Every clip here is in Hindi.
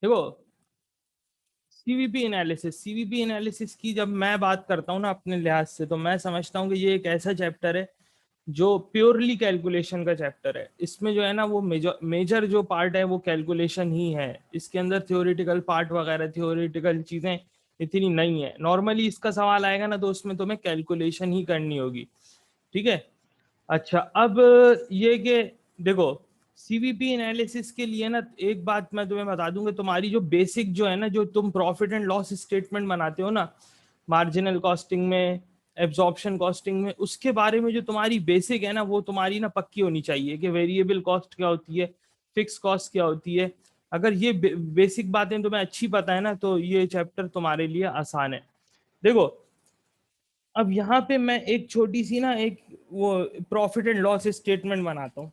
देखो, सीवीपी एनालिसिस की जब मैं बात करता हूँ ना अपने लिहाज से, तो मैं समझता हूँ कि ये एक ऐसा चैप्टर है जो प्योरली कैलकुलेशन का चैप्टर है। इसमें जो है ना वो मेजर मेजर जो पार्ट है वो कैलकुलेशन ही है। इसके अंदर थ्योरेटिकल पार्ट वगैरह, थ्योरेटिकल चीजें इतनी नहीं है। नॉर्मली इसका सवाल आएगा ना तो उसमें तुम्हें कैलकुलेशन ही करनी होगी, ठीक है। अच्छा, अब ये कि देखो, सीवीपी एनालिसिस के लिए ना एक बात मैं तुम्हें बता दूंगा, तुम्हारी जो बेसिक जो है ना, जो तुम प्रॉफिट एंड लॉस स्टेटमेंट बनाते हो ना, मार्जिनल कॉस्टिंग में, एब्जॉर्प्शन कॉस्टिंग में, उसके बारे में जो तुम्हारी बेसिक है ना वो तुम्हारी ना पक्की होनी चाहिए कि वेरिएबल कॉस्ट क्या होती है, फिक्स कॉस्ट क्या होती है। अगर ये बेसिक बातें तुम्हें अच्छी पता है ना तो ये चैप्टर तुम्हारे लिए आसान है। देखो, अब यहाँ पे मैं एक छोटी सी ना एक वो प्रॉफिट एंड लॉस स्टेटमेंट बनाता हूँ।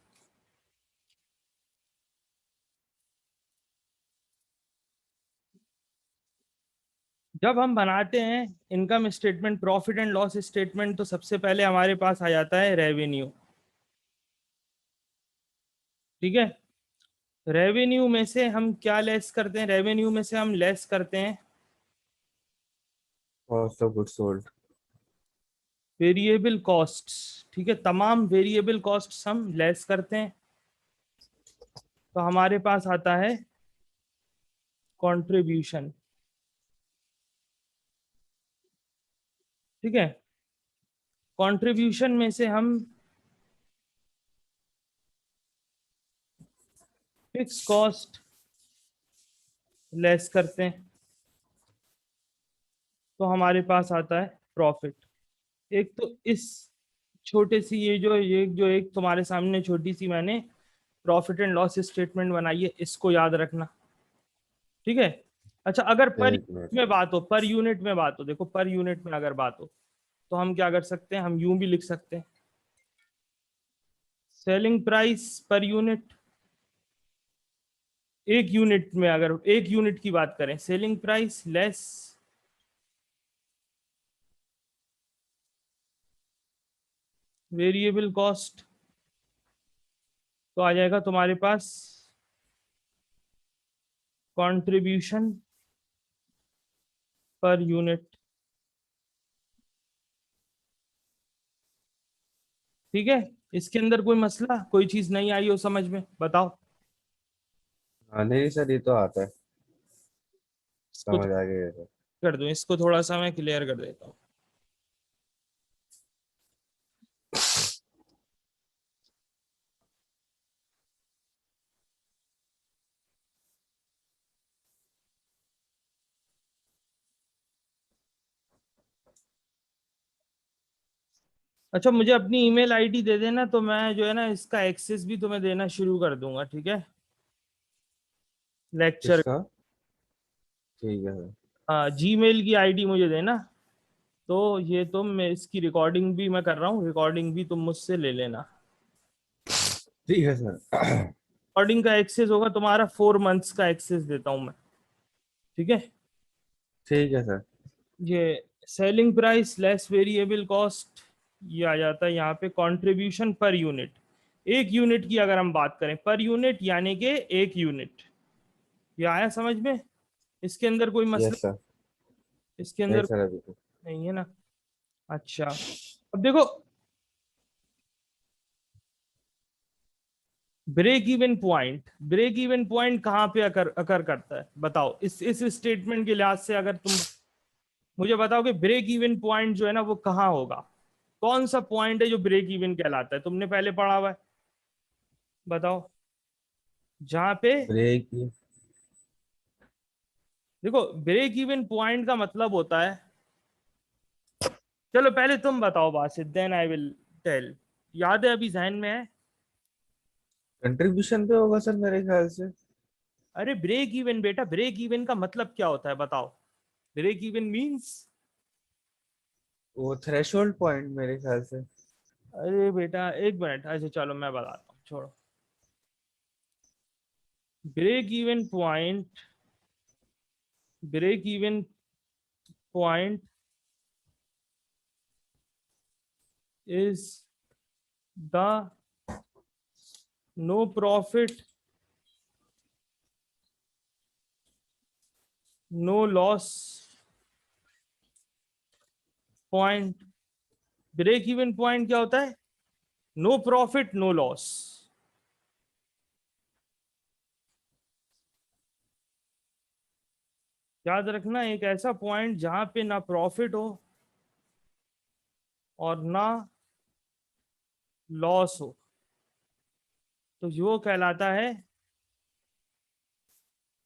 जब हम बनाते हैं income statement, profit and loss statement, तो सबसे पहले हमारे पास आ जाता है रेवेन्यू, ठीक है। रेवेन्यू में से हम क्या लेस करते हैं? रेवेन्यू में से हम लेस करते हैं cost of goods sold. Variable costs, ठीक है। तमाम वेरिएबल कॉस्ट्स हम लेस करते हैं, तो हमारे पास आता है कंट्रीब्यूशन, ठीक है। कंट्रीब्यूशन में से हम फिक्स कॉस्ट लेस करते हैं, तो हमारे पास आता है प्रॉफिट। एक तो इस छोटे सी ये जो एक तुम्हारे सामने छोटी सी मैंने प्रॉफिट एंड लॉस स्टेटमेंट बनाई है, इसको याद रखना, ठीक है। अच्छा, अगर पर एक यूनिट मिनट। में बात हो, पर यूनिट में बात हो, देखो पर यूनिट में अगर बात हो तो हम क्या कर सकते हैं, हम यूं भी लिख सकते हैं, सेलिंग प्राइस पर यूनिट। एक यूनिट में अगर एक यूनिट की बात करें, selling price less variable cost, तो आ जाएगा तुम्हारे पास कंट्रीब्यूशन पर यूनिट, ठीक है। इसके अंदर कोई मसला, कोई चीज नहीं आई हो समझ में, बताओ। हाँ नहीं सर, ये तो आता है। इसको समझ आ गया सर। कर दूं, इसको थोड़ा सा मैं क्लियर कर देता हूँ। अच्छा, मुझे अपनी ईमेल आईडी दे देना, तो मैं जो है ना इसका एक्सेस भी तुम्हें देना शुरू कर दूंगा, ठीक है, लेक्चर। किसका? ठीक है सर। हाँ, जीमेल की आईडी मुझे देना। तो ये तुम, मैं इसकी रिकॉर्डिंग भी मैं कर रहा हूँ, रिकॉर्डिंग भी तुम मुझसे ले लेना। ठीक है सर। रिकॉर्डिंग का एक्सेस होगा तुम्हारा, 4 मंथ्स का एक्सेस देता हूँ मैं, ठीक है। ठीक है सर। ये selling price less variable cost, ये आ जाता है यहाँ पे कंट्रीब्यूशन पर यूनिट। एक यूनिट की अगर हम बात करें, पर यूनिट यानी कि एक यूनिट, ये आया समझ में? इसके अंदर कोई मसला, यस सर। इसके नहीं अंदर सर, अभी तो। नहीं है ना। अच्छा, अब देखो, ब्रेक इवन पॉइंट कहाँ पे अकर अकर करता है, बताओ। इस स्टेटमेंट के लिहाज से अगर तुम मुझे बताओ कि ब्रेक इवन पॉइंट जो है ना वो कहाँ होगा, कौन सा पॉइंट है जो ब्रेक इवन कहलाता है, तुमने पहले पढ़ा हुआ है, बताओ। जहां पे, ब्रेक। देखो ब्रेक इवन पॉइंट का मतलब होता है, चलो पहले तुम बताओ Basit, then I will tell. याद है, अभी जहन में है? कंट्रीब्यूशन पे होगा सर मेरे ख्याल से। अरे ब्रेक इवन बेटा, ब्रेक इवन का मतलब क्या होता है बताओ। ब्रेक इवन मींस, वो थ्रेशोल्ड पॉइंट मेरे ख्याल से। अरे बेटा एक मिनट, अच्छा चलो मैं बताता हूँ, छोड़ो। Break even point, break even point is the no profit no loss point. Break even point क्या होता है? No profit no loss. याद रखना, एक ऐसा पॉइंट जहां पे ना प्रॉफिट हो और ना लॉस हो, तो वो कहलाता है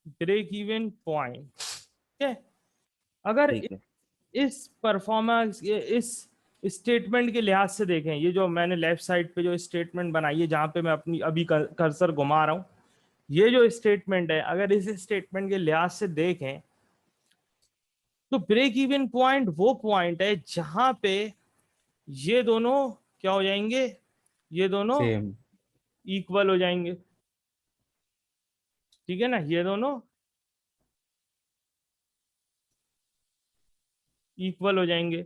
ब्रेक इवन पॉइंट। ठीक है। अगर ठीक है। इस परफॉर्मेंस, इस स्टेटमेंट के लिहाज से देखें, ये जो मैंने लेफ्ट साइड पे जो स्टेटमेंट बनाई है जहां पे मैं अपनी अभी कर्सर घुमा रहा हूं, ये जो स्टेटमेंट है, अगर इस स्टेटमेंट के लिहाज से देखें तो ब्रेक इवन पॉइंट वो पॉइंट है जहां पे ये दोनों क्या हो जाएंगे? ये दोनों सेम। इक्वल हो जाएंगे। ठीक है ना, ये दोनों इक्वल हो जाएंगे,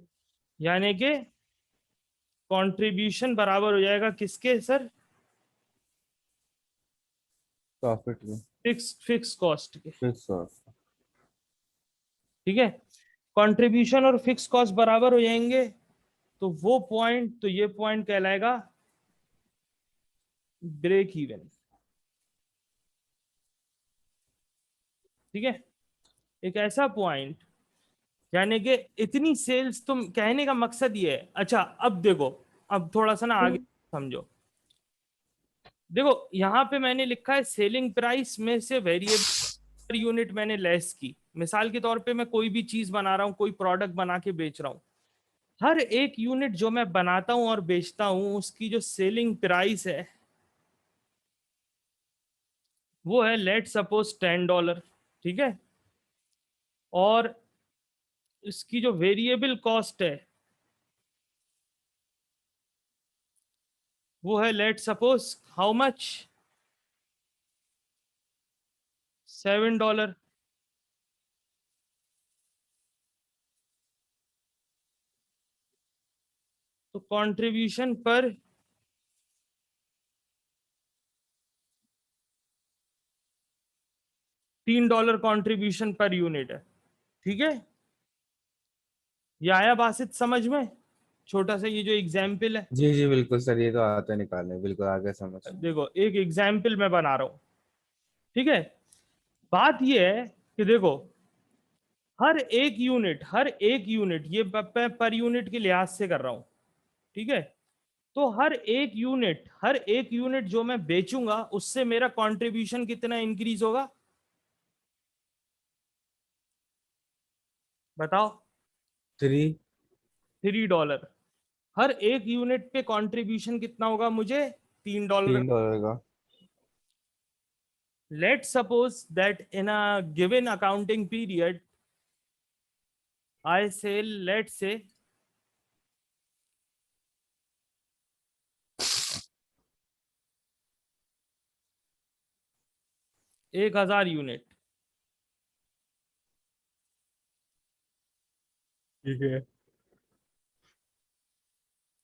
यानी कि कंट्रीब्यूशन बराबर हो जाएगा किसके सर? प्रॉफिट में। फिक्स कॉस्ट के। Fix cost. ठीक है। कंट्रीब्यूशन और फिक्स कॉस्ट बराबर हो जाएंगे, तो वो पॉइंट, तो ये पॉइंट कहलाएगा ब्रेक इवन। ठीक है। एक ऐसा पॉइंट, यानी कि इतनी सेल्स, तुम कहने का मकसद ये है। अच्छा अब देखो, अब थोड़ा सा ना आगे समझो। देखो यहाँ पे मैंने लिखा है सेलिंग प्राइस में से वेरिएबल पर यूनिट मैंने लेस की। मिसाल के तौर पे मैं कोई भी चीज बना रहा हूँ, कोई प्रोडक्ट बना के बेच रहा हूँ, हर एक यूनिट जो मैं बनाता हूँ और बेचता हूँ उसकी जो सेलिंग प्राइस है वो है लेट सपोज $10। ठीक है। और इसकी जो वेरिएबल कॉस्ट है वो है लेट सपोज हाउ मच, $7। तो कंट्रीब्यूशन पर $3 कंट्रीब्यूशन पर यूनिट है। ठीक है। ये आया बासित समझ में? छोटा सा ये जो एग्जाम्पल है, जी जी बिल्कुल सर, ये तो आता है निकालने, बिल्कुल आगे समझ। देखो एक एग्जाम्पल मैं बना रहा हूं। ठीक है। बात ये है कि देखो हर एक यूनिट ये पर यूनिट के लिहाज से कर रहा हूं। ठीक है। तो हर एक यूनिट जो मैं बेचूंगा उससे मेरा कंट्रीब्यूशन कितना इंक्रीज होगा? बताओ। 3। $3। हर एक यूनिट पे कंट्रीब्यूशन कितना होगा मुझे? $3। $3 का। Let's suppose that in a given accounting period, I sell, let's say, 1,000 unit. ठीक है।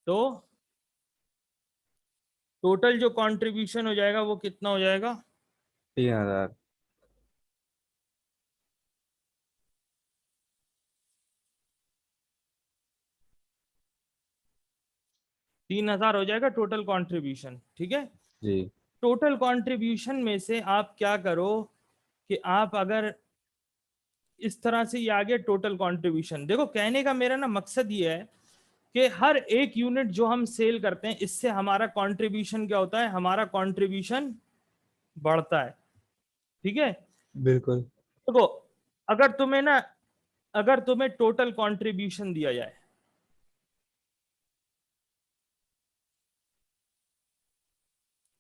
तो टोटल जो कंट्रीब्यूशन हो जाएगा वो कितना हो जाएगा? 3,000। 3,000 हो जाएगा टोटल कंट्रीब्यूशन। ठीक है। जी। टोटल कंट्रीब्यूशन में से आप क्या करो कि आप अगर इस तरह से, ये आ गया टोटल कंट्रीब्यूशन। देखो कहने का मेरा ना मकसद ये है कि हर एक यूनिट जो हम सेल करते हैं इससे हमारा कंट्रीब्यूशन क्या होता है? हमारा कंट्रीब्यूशन बढ़ता है। ठीक है। बिल्कुल। देखो अगर तुम्हें ना, अगर तुम्हें टोटल कंट्रीब्यूशन दिया जाए,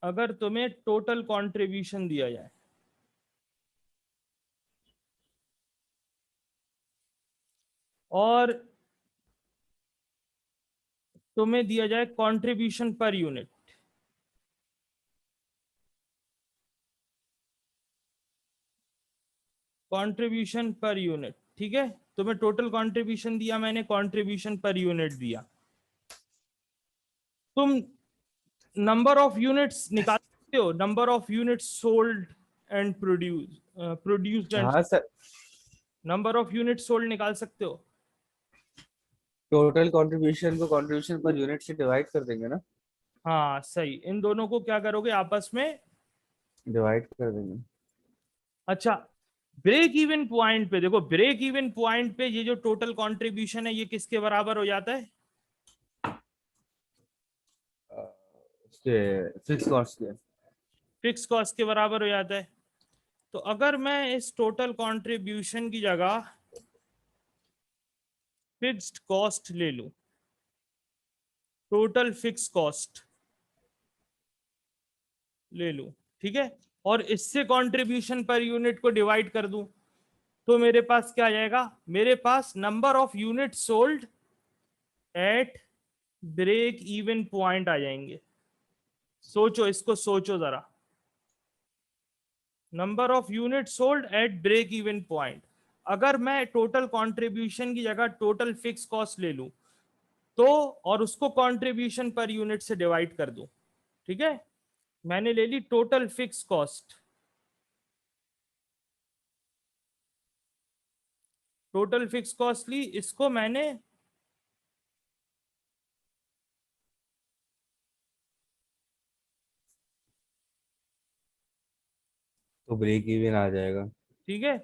अगर तुम्हें टोटल कंट्रीब्यूशन दिया जाए और तुम्हें दिया जाए contribution per unit, contribution per unit. ठीक है। तुम्हें टोटल कंट्रीब्यूशन दिया, मैंने कंट्रीब्यूशन पर यूनिट दिया। तुम नंबर ऑफ यूनिट्स निकाल सकते हो, number of units sold and produced and हाँ sir, number of unit sold निकाल सकते हो। टोटल कंट्रीब्यूशन को कंट्रीब्यूशन पर यूनिट से डिवाइड कर देंगे ना। हाँ सही, इन दोनों को क्या करोगे आपस में। डिवाइड कर देंगे। अच्छा, ब्रेक इवन पॉइंट पे देखो, ब्रेक इवन पॉइंट पे ये जो टोटल कंट्रीब्यूशन है ये किसके बराबर हो जाता है। उसके फिक्स कॉस्ट के। फिक्स कॉस्ट के बराबर हो जाता है। तो अगर मैं इस टोटल कंट्रीब्यूशन की जगह फिक्स्ड कॉस्ट ले लूं, टोटल फिक्स कॉस्ट ले लूं, ठीक है, और इससे कंट्रीब्यूशन पर यूनिट को डिवाइड कर दूं, तो मेरे पास क्या आ जाएगा, मेरे पास number of unit sold at break even point आ जाएंगे। सोचो, इसको सोचो जरा, number of unit sold at break even point. अगर मैं टोटल कंट्रीब्यूशन की जगह टोटल फिक्स कॉस्ट ले लूं, तो और उसको कंट्रीब्यूशन पर यूनिट से डिवाइड कर दूं, ठीक है, मैंने ले ली total fix cost, total fix cost ली, इसको मैंने तो ब्रेक इवन आ जाएगा। ठीक है,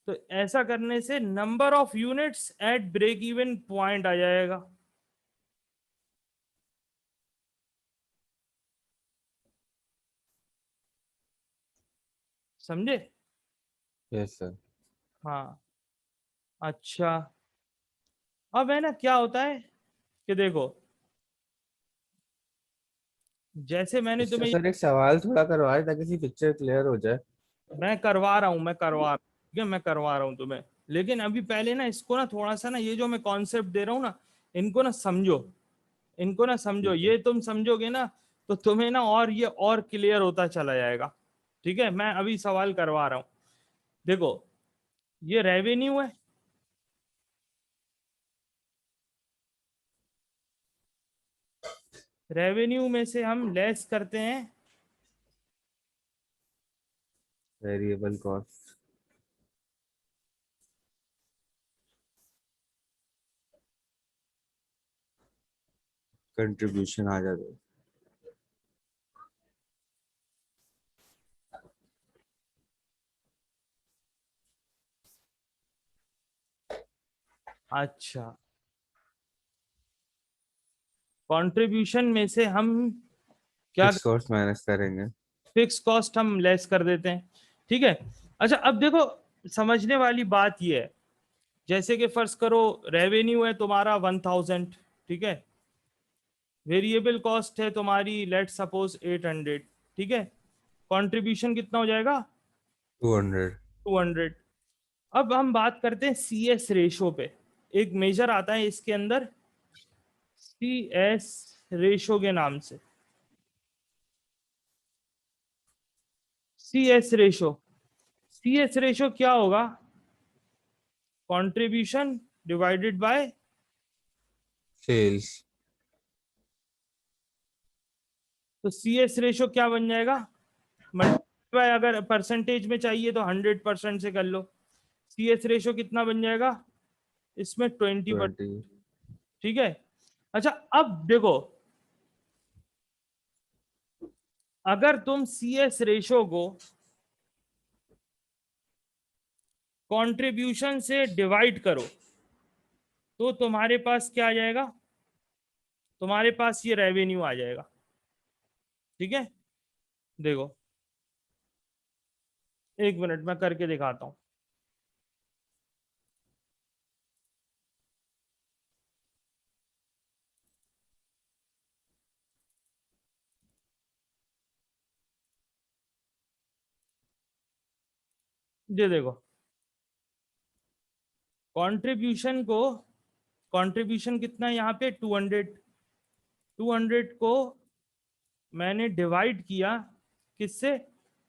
तो ऐसा करने से number of units at break even point आ जाएगा। समझे। Yes sir. हाँ। अच्छा, अब है ना क्या होता है कि देखो, जैसे मैंने इससे तुम्हें, सर एक सवाल थोड़ा करवाए ताकि सी पिक्चर क्लियर हो जाए। मैं करवा रहा हूँ, मैं करवा रहा हूँ, ठीक है, मैं करवा रहा हूँ तुम्हें, लेकिन अभी पहले ना इसको ना थोड़ा सा ना, ये जो मैं कॉन्सेप्ट दे रहा हूँ ना, इनको ना समझो, इनको ना समझो, ठीक है। ये तुम समझोगे ना तो तुम्हें ना और ये और क्लियर होता चला जाएगा। ठीक है, मैं अभी सवाल करवा रहा हूँ। देखो, ये रेवेन्यू है, रेवेन्यू में से हम लेस करते हैं वेरिएबल कॉस्ट। कंट्रीब्यूशन आ जाता है। अच्छा, कंट्रीब्यूशन में से हम क्या, फिक्स कॉस्ट माइनस करेंगे। फिक्स कॉस्ट हम लेस कर देते हैं, ठीक है। अच्छा, अब देखो, समझने वाली बात ये है, जैसे कि फर्ज करो रेवेन्यू है तुम्हारा 1000, ठीक है, वेरिएबल कॉस्ट है तुम्हारी लेट सपोज 800, ठीक है, कंट्रीब्यूशन कितना हो जाएगा, 200। 200। अब हम बात करते हैं सी एस रेशो पे, एक मेजर आता है इसके अंदर सी एस रेशो के नाम से, C S ratio, C S ratio क्या होगा, कंट्रीब्यूशन डिवाइडेड बाय, सेल्स। तो सी एस रेशो क्या बन जाएगा, मल्टीप्लाई, अगर परसेंटेज में चाहिए तो 100% से कर लो, सी एस रेशो कितना बन जाएगा, इसमें 20%, 20। ठीक है। अच्छा, अब देखो, अगर तुम सी एस रेशो को कंट्रीब्यूशन से डिवाइड करो, तो तुम्हारे पास क्या आ जाएगा, तुम्हारे पास ये रेवेन्यू आ जाएगा, ठीक है। देखो, एक मिनट मैं करके दिखाता हूं। ये देखो, कंट्रीब्यूशन को, कंट्रीब्यूशन कितना है यहाँ पे 200, 200 को मैंने डिवाइड किया किससे,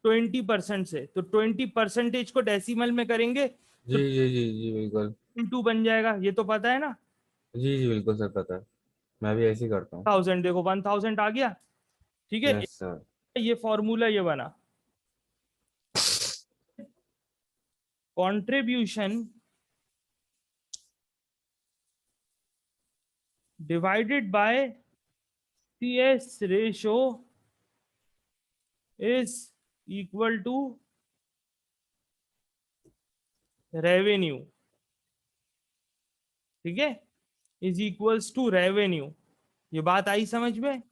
20% से, तो 20% को डेसिमल में करेंगे तो जी जी जी जी बिल्कुल। 2 बन जाएगा, ये तो पता है ना। जी जी बिल्कुल सर पता है। मैं भी ऐसे ही करता हूँ। 1000, देखो 1000 आ गया, ठीक है। Yes sir. ये फॉर्मूला ये बना, contribution divided by CS ratio is equal to revenue, ठीक है, इज इक्वल्स टू रेवेन्यू। ये बात आई समझ में?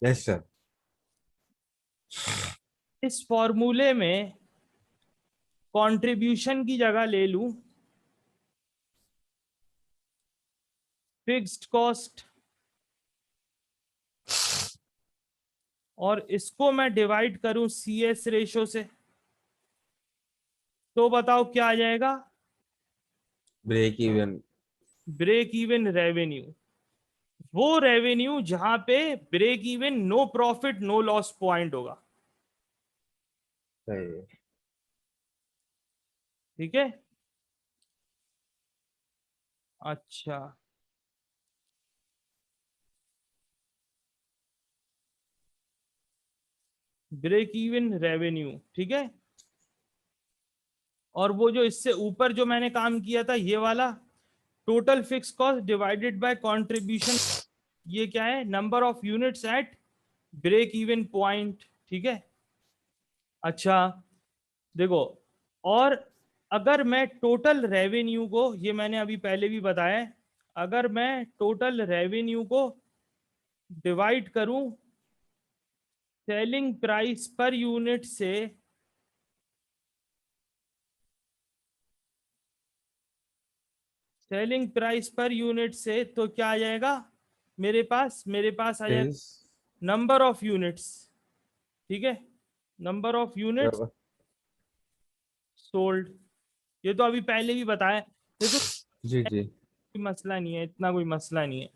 Yes sir. इस फॉर्मूले में कंट्रीब्यूशन की जगह ले लूं फिक्स्ड कॉस्ट, और इसको मैं डिवाइड करूं CS रेशो से, तो बताओ क्या आ जाएगा? Break even. Break even revenue. वो रेवेन्यू जहां पे break even, no profit no loss point होगा, सही है। ठीक है। अच्छा, ब्रेक इवन रेवेन्यू, ठीक है। और वो जो इससे ऊपर जो मैंने काम किया था ये वाला, total fix cost divided by contribution, ये क्या है? Number of units at break even point, ठीक है। अच्छा, देखो, और अगर मैं टोटल रेवेन्यू को, ये मैंने अभी पहले भी बताया है, अगर मैं टोटल रेवेन्यू को डिवाइड करूं सेलिंग प्राइस पर यूनिट से, सेलिंग प्राइस पर यूनिट से, तो क्या आ जाएगा मेरे पास आ जाएगा सेल्स। नंबर ऑफ यूनिट्स, ठीक है, नंबर ऑफ यूनिट्स सोल्ड। ये तो अभी पहले भी बताया, ये तो जी जी। कोई मसला नहीं है, इतना कोई मसला नहीं है,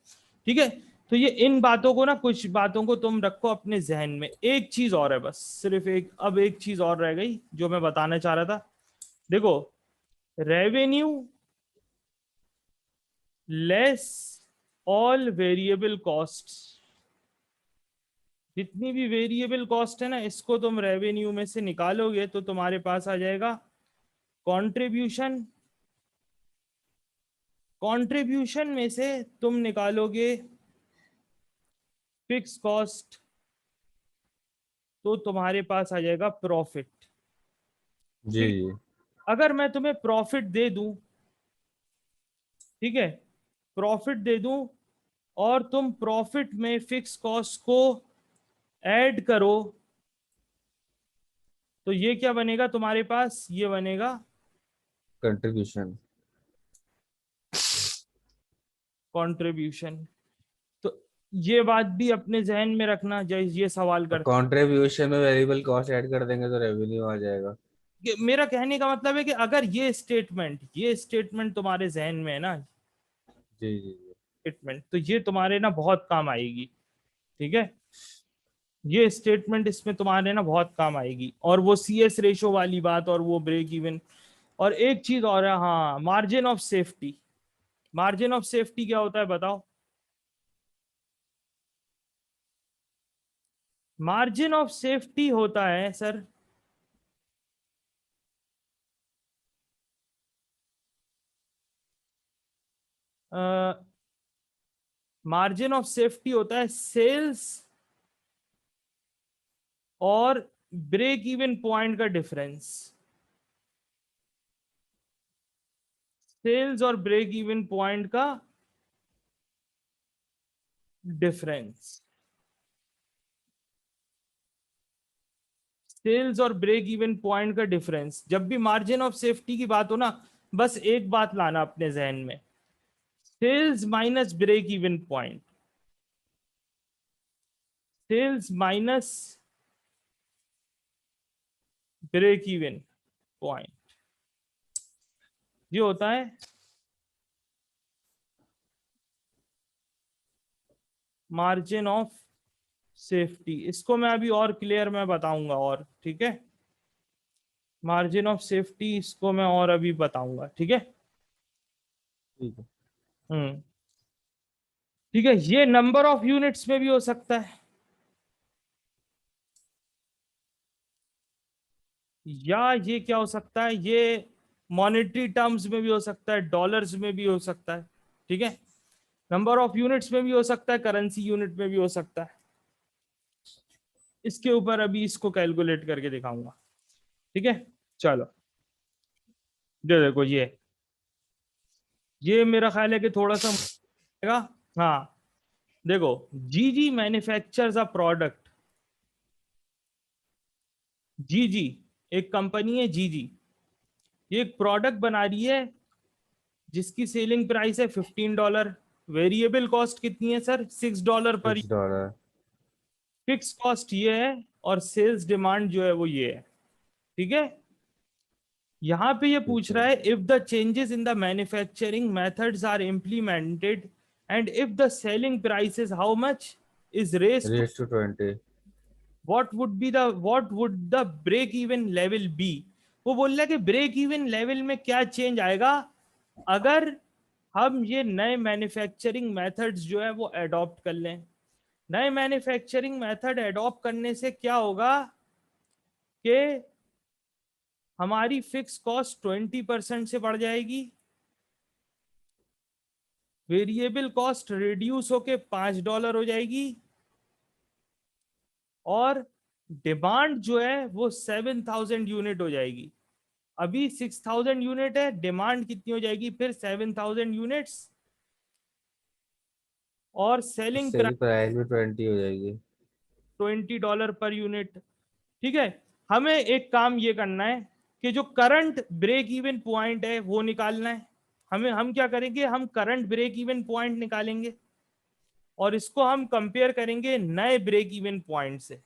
ठीक है। तो ये इन बातों को ना, कुछ बातों को तुम रखो अपने जहन में। एक चीज और है बस, सिर्फ एक, अब एक चीज और रह गई जो मैं बताना चाह रहा था। देखो, revenue less all variable costs, जितनी भी वेरिएबल कॉस्ट है ना, इसको तुम रेवेन्यू में से निकालोगे तो तुम्हारे पास आ जाएगा कंट्रीब्यूशन। कंट्रीब्यूशन में से तुम निकालोगे फिक्स कॉस्ट, तो तुम्हारे पास आ जाएगा प्रॉफिट, जी ठीक। जी। अगर मैं तुम्हें प्रॉफिट दे दूं, ठीक है, प्रॉफिट दे दूं, और तुम प्रॉफिट में फिक्स कॉस्ट को ऐड करो, तो ये क्या बनेगा तुम्हारे पास? ये बनेगा कंट्रीब्यूशन। कंट्रीब्यूशन। तो ये बात भी अपने जहन में रखना जब ये सवाल और कर, कंट्रीब्यूशन में वेरिएबल कॉस्ट ऐड कर देंगे तो रेवेन्यू आ जाएगा। मेरा कहने का मतलब है कि अगर ये स्टेटमेंट तुम्हारे जहन में है ना, जी जी जी। स्टेटमेंट, तो ये तुम्हारे ना बहुत काम आएगी, ठीक है। ये स्टेटमेंट इसमें तुम्हारे ना बहुत काम आएगी, और वो CS रेशो वाली बात, और वो ब्रेक इवन, और एक चीज और है, हाँ, margin of safety. Margin of safety क्या होता है बताओ? मार्जिन ऑफ सेफ्टी होता है सर, मार्जिन ऑफ सेफ्टी होता है सेल्स और ब्रेक इवन पॉइंट का डिफरेंस, सेल्स और ब्रेक इवन पॉइंट का डिफरेंस, सेल्स और ब्रेक इवन पॉइंट का डिफरेंस। जब भी मार्जिन ऑफ सेफ्टी की बात हो ना, बस एक बात लाना अपने जहन में, sales minus break even point, sales minus break even point, ये होता है मार्जिन ऑफ सेफ्टी। इसको मैं अभी और क्लियर मैं बताऊंगा, और ठीक है, मार्जिन ऑफ सेफ्टी इसको मैं और अभी बताऊंगा, ठीक है। ठीक है। हम्म, ठीक है, ये नंबर ऑफ यूनिट्स में भी हो सकता है, या ये क्या हो सकता है, ये मॉनेटरी टर्म्स में भी हो सकता है, डॉलर्स में भी हो सकता है, ठीक है, नंबर ऑफ यूनिट्स में भी हो सकता है, करेंसी यूनिट में भी हो सकता है। इसके ऊपर अभी इसको कैलकुलेट करके दिखाऊंगा। ठीक है, चलो देखो ये मेरा ख्याल है कि थोड़ा सा मुश्किल है। हाँ देखो, जीजी मैन्युफैक्चर्स अ प्रोडक्ट। जीजी एक कंपनी है, जीजी ये एक प्रोडक्ट बना रही है जिसकी सेलिंग प्राइस है $15। वेरिएबल कॉस्ट कितनी है सर? $6 पर। $6। फिक्स कॉस्ट ये है और सेल्स डिमांड जो है वो ये है। ठीक है, यहां पे ये ठीक पूछ है। रहा है if the changes in the manufacturing methods are implemented and if the selling price is how much is raise to, raise to 20। What would the break even level be. वो बोल रहा है कि ब्रेक इवन लेवल में क्या चेंज आएगा अगर हम ये नए मैन्युफैक्चरिंग मेथड्स जो है वो अडॉप्ट कर लें। नए मैन्युफैक्चरिंग मेथड अडॉप्ट करने से क्या होगा कि हमारी फिक्स कॉस्ट 20% से बढ़ जाएगी, वेरिएबल कॉस्ट रिड्यूस होके $5 हो जाएगी, और डिमांड जो है वो 7,000 यूनिट हो जाएगी। अभी 6,000 यूनिट है, डिमांड कितनी हो जाएगी फिर 7,000 यूनिट्स, और सेलिंग सेल प्राइस भी 20 हो जाएगी। $20 पर यूनिट। ठीक है, हमें एक काम ये करना है कि जो करंट ब्रेक इवन पॉइंट है वो निकालना है। हम क्या करेंगे, हम करंट ब्रेक इवन पॉइंट निकालेंगे और इसको हम कंपेयर करेंगे नए ब्रेक इवन पॉइंट से।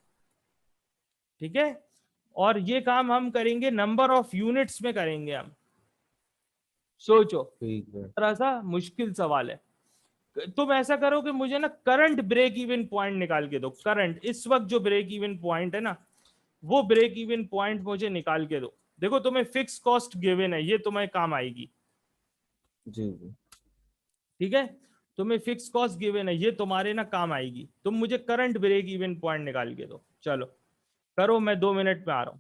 ठीक है, और ये काम हम करेंगे नंबर ऑफ यूनिट्स में करेंगे हम। सोचो, ठीक है। थोड़ा सा मुश्किल सवाल है। तुम ऐसा करो कि मुझे ना करंट ब्रेक इवन पॉइंट निकाल के दो, करंट इस वक्त जो ब्रेक इवन पॉइंट है ना वो ब्रेक इवन पॉइंट मुझे निकाल के दो। देखो तुम्हें फिक्स कॉस्ट गिवन है, ये तुम्हें काम आएगी। जी जी। ठीक है, तुम्हें फिक्स कॉस्ट गिवन है, ये तुम्हारे ना काम आएगी। तुम मुझे करंट ब्रेक इवन पॉइंट निकाल के दो। चलो करो, मैं 2 मिनट में आ रहा हूं।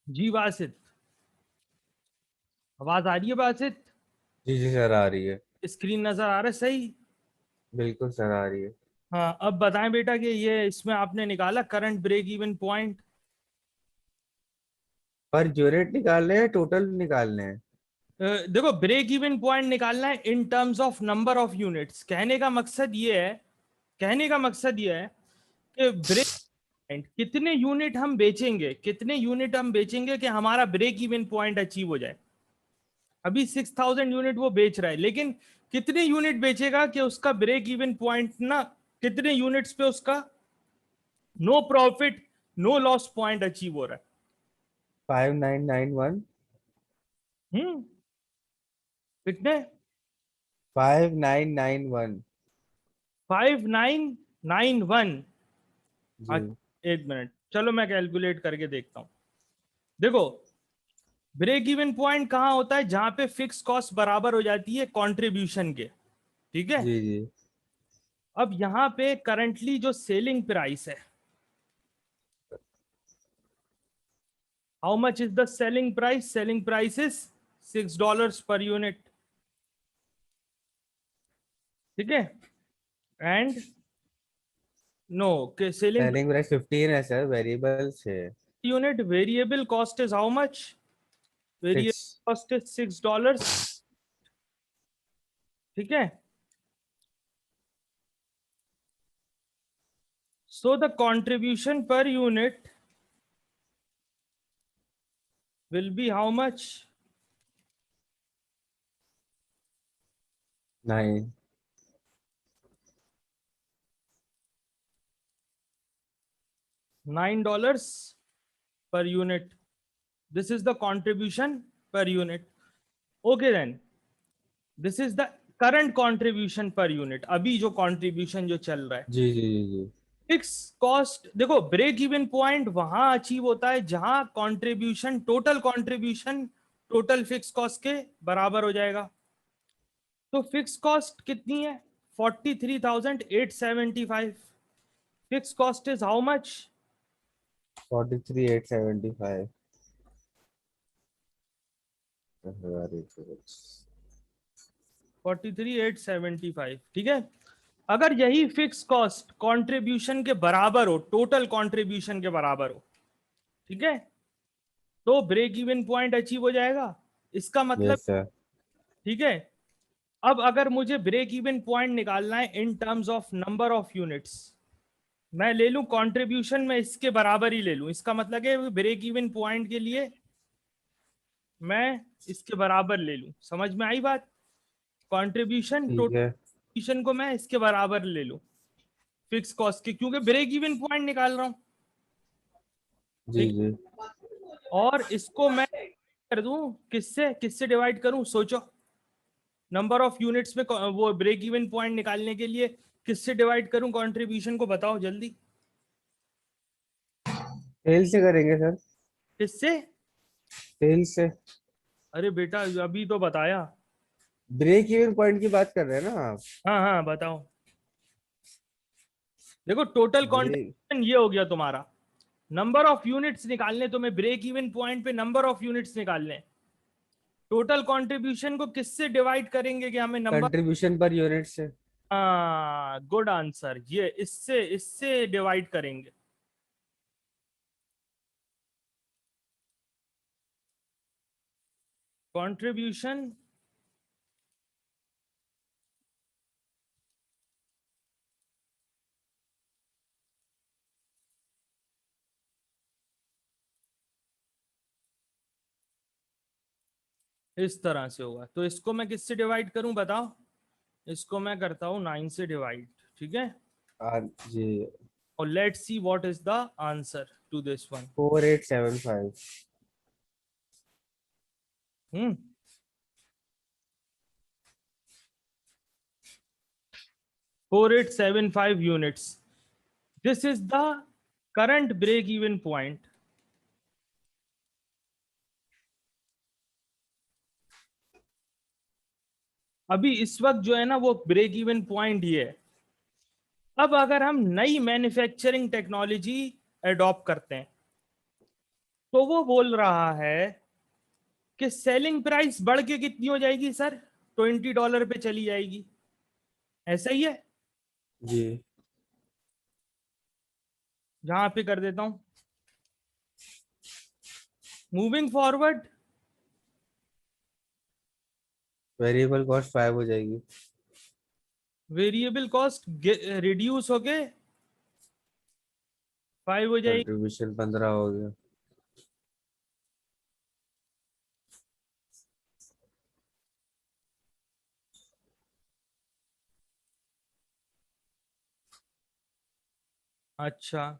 जी वासित, आवाज आ रही है बासित? जी जी सर, आ रही है। स्क्रीन नजर आ रहा है सही? बिल्कुल सर, आ रही है। हाँ, अब बताएं बेटा कि ये इसमें आपने निकाला current break even point. Per unit निकालने हैं, टोटल निकालने हैं? देखो, ब्रेक इवन पॉइंट निकालना है in terms of number of units. कहने का मकसद ये है कि ब्रेक पॉइंट कितने यूनिट हम बेचेंगे कि हमारा ब्रेक इवन पॉइंट अचीव हो जाए। अभी 6,000 यूनिट वो बेच रहा है, लेकिन कितने यूनिट बेचेगा कि उसका ब्रेक इवन पॉइंट ना, कितने यूनिट्स पे उसका no profit no loss point achieve हो रहा 5991। है। कितने? 5991। 5991। जी एक मिनट, चलो मैं कैलकुलेट करके देखता हूं। देखो, ब्रेक इवन पॉइंट कहां होता है? जहां पे फिक्स कॉस्ट बराबर हो जाती है कंट्रीब्यूशन के। ठीक है। जी जी। अब यहां पे करंटली जो सेलिंग प्राइस है, how much is the selling price? Selling price is $6 पर यूनिट। ठीक है। एंड नो, के सेलिंग सेलिंग प्राइस 15 है सर, वेरिएबल से। Unit, variable cost is how much? Variable 6। Cost is $6। ठीक है। So the contribution per unit will be how much? 9। $9 per unit. This is the contribution per unit. Okay then. This is the current contribution per unit. अभी जो contribution जो चल रहा है। जी जी जी जी। फिक्स कॉस्ट, देखो ब्रेक इवन पॉइंट वहां अचीव होता है जहां कंट्रीब्यूशन टोटल फिक्स कॉस्ट के बराबर हो जाएगा। तो फिक्स कॉस्ट कितनी है? 43,875। Fix cost is how much? 43,875। 43,875। ठीक है। अगर यही फिक्स कॉस्ट कंट्रीब्यूशन के बराबर हो, टोटल कंट्रीब्यूशन के बराबर हो, ठीक है, तो ब्रेक इवन पॉइंट अचीव हो जाएगा। इसका मतलब, यस सर। ठीक है। अब अगर मुझे ब्रेक इवन पॉइंट निकालना है in terms of number of units, मैं ले लूं कंट्रीब्यूशन में इसके बराबर ही ले लूं। इसका मतलब है ब्रेक इवन पॉइंट के लिए मैं इसके बराबर ले लूं। समझ में आई बात? कंट्रीब्यूशन ठीक है। टोटल को मैं इसके बराबर ले लूं फिक्स कॉस्ट के, क्योंकि ब्रेक इवन पॉइंट निकाल रहा हूं। जी ठीक। जी। और इसको मैं कर दूं, किससे किससे डिवाइड करूं? सोचो, नंबर ऑफ यूनिट्स में वो ब्रेक इवन पॉइंट निकालने के लिए किससे डिवाइड करूं कंट्रीब्यूशन को? बताओ जल्दी। सेल से करेंगे सर। किससे? सेल से। अरे बेटा, अभी तो बताया। ब्रेक इवन पॉइंट की बात कर रहे हैं ना आप? हाँ हाँ, बताओ। देखो, टोटल ब्रेक। कंट्रीब्यूशन ये हो गया तुम्हारा। नंबर ऑफ यूनिट्स निकालने तुम्हें ब्रेक इवन पॉइंट पे, नंबर ऑफ यूनिट्स निकालने। टोटल कंट्रीब्यूशन को किससे डिवाइड करेंगे कि हमें नंबर? कंट्रीब्यूशन पर यूनिट से। हाँ, गुड आंसर। ये इससे इससे डिवाइड करेंगे। कंट्रीब्यूशन इस तरह से होगा। तो इसको मैं किससे डिवाइड करूं बताओ? इसको मैं करता हूं 9 से डिवाइड। ठीक है। जी। और let's see what is the answer to this one. 4875। Hmm 4875 units. This is the current break even point. अभी इस वक्त जो है ना, वो ब्रेक इवन पॉइंट ये है। अब अगर हम नई मैन्युफैक्चरिंग टेक्नोलॉजी अडॉप्ट करते हैं, तो वो बोल रहा है कि सेलिंग प्राइस बढ़ के कितनी हो जाएगी सर, $20 पे चली जाएगी, ऐसा ही है। जी। जहां पे कर देता हूं मूविंग फॉरवर्ड, वेरिएबल कॉस्ट 5 हो जाएगी। वेरिएबल कॉस्ट रिड्यूस होके 5 हो जाएगी। कंट्रीब्यूशन 15 हो गया। अच्छा,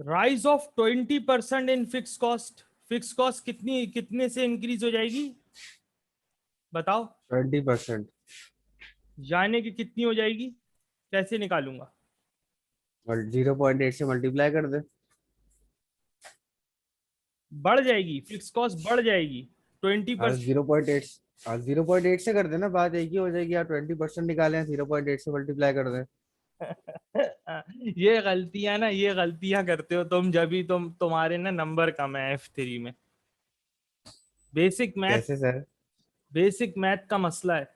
rise of 20% in fix cost, fix cost कितनी कितने से इंक्रीज हो जाएगी बताओ, 20%। जाने की कितनी हो जाएगी, कैसे निकालूंगा। और 0.8 से मल्टीप्लाई कर दे। बढ़ जाएगी, फिक्स कॉस्ट बढ़ जाएगी ट्वेंटी हाँ, परसेंट 0.8। हाँ, 0.8 से कर देना, बात एक ही हो जाएगी। आप 20% निकालें, 0.8 से मल्टीप्लाई कर दें। ये गलतियां ना, ये गलतियां करते हो तुम जब भी तुम्हारे ना नंबर कम है F3 में। बेसिक मैथ, कैसे सर? बेसिक मैथ का मसला है।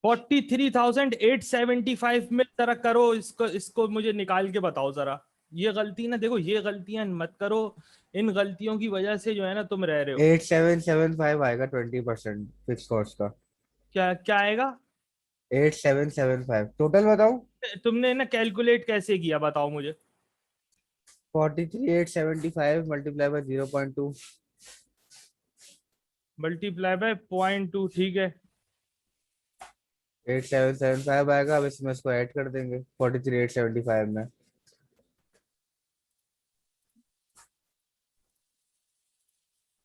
43,875 में जरा करो इसको, इसको मुझे निकाल के बताओ जरा। ये गलती ना, देखो ये गलतियां मत करो, इन गलतियों की वजह से जो है ना तुम रह रहे हो। 8775 आएगा 20% फिक्स कॉस्ट का। क्या क्या आएगा? 8775 टोटल बताऊं? तुमने ना कैलकुलेट कैसे किया बताओ मुझे। 43,875 मल्टीप्लाई बाय 0.2। मल्टीप्लाई बाय 0.2, ठीक है। 8775 आएगा। अब इसमें इसको ऐड कर देंगे 43,875 में।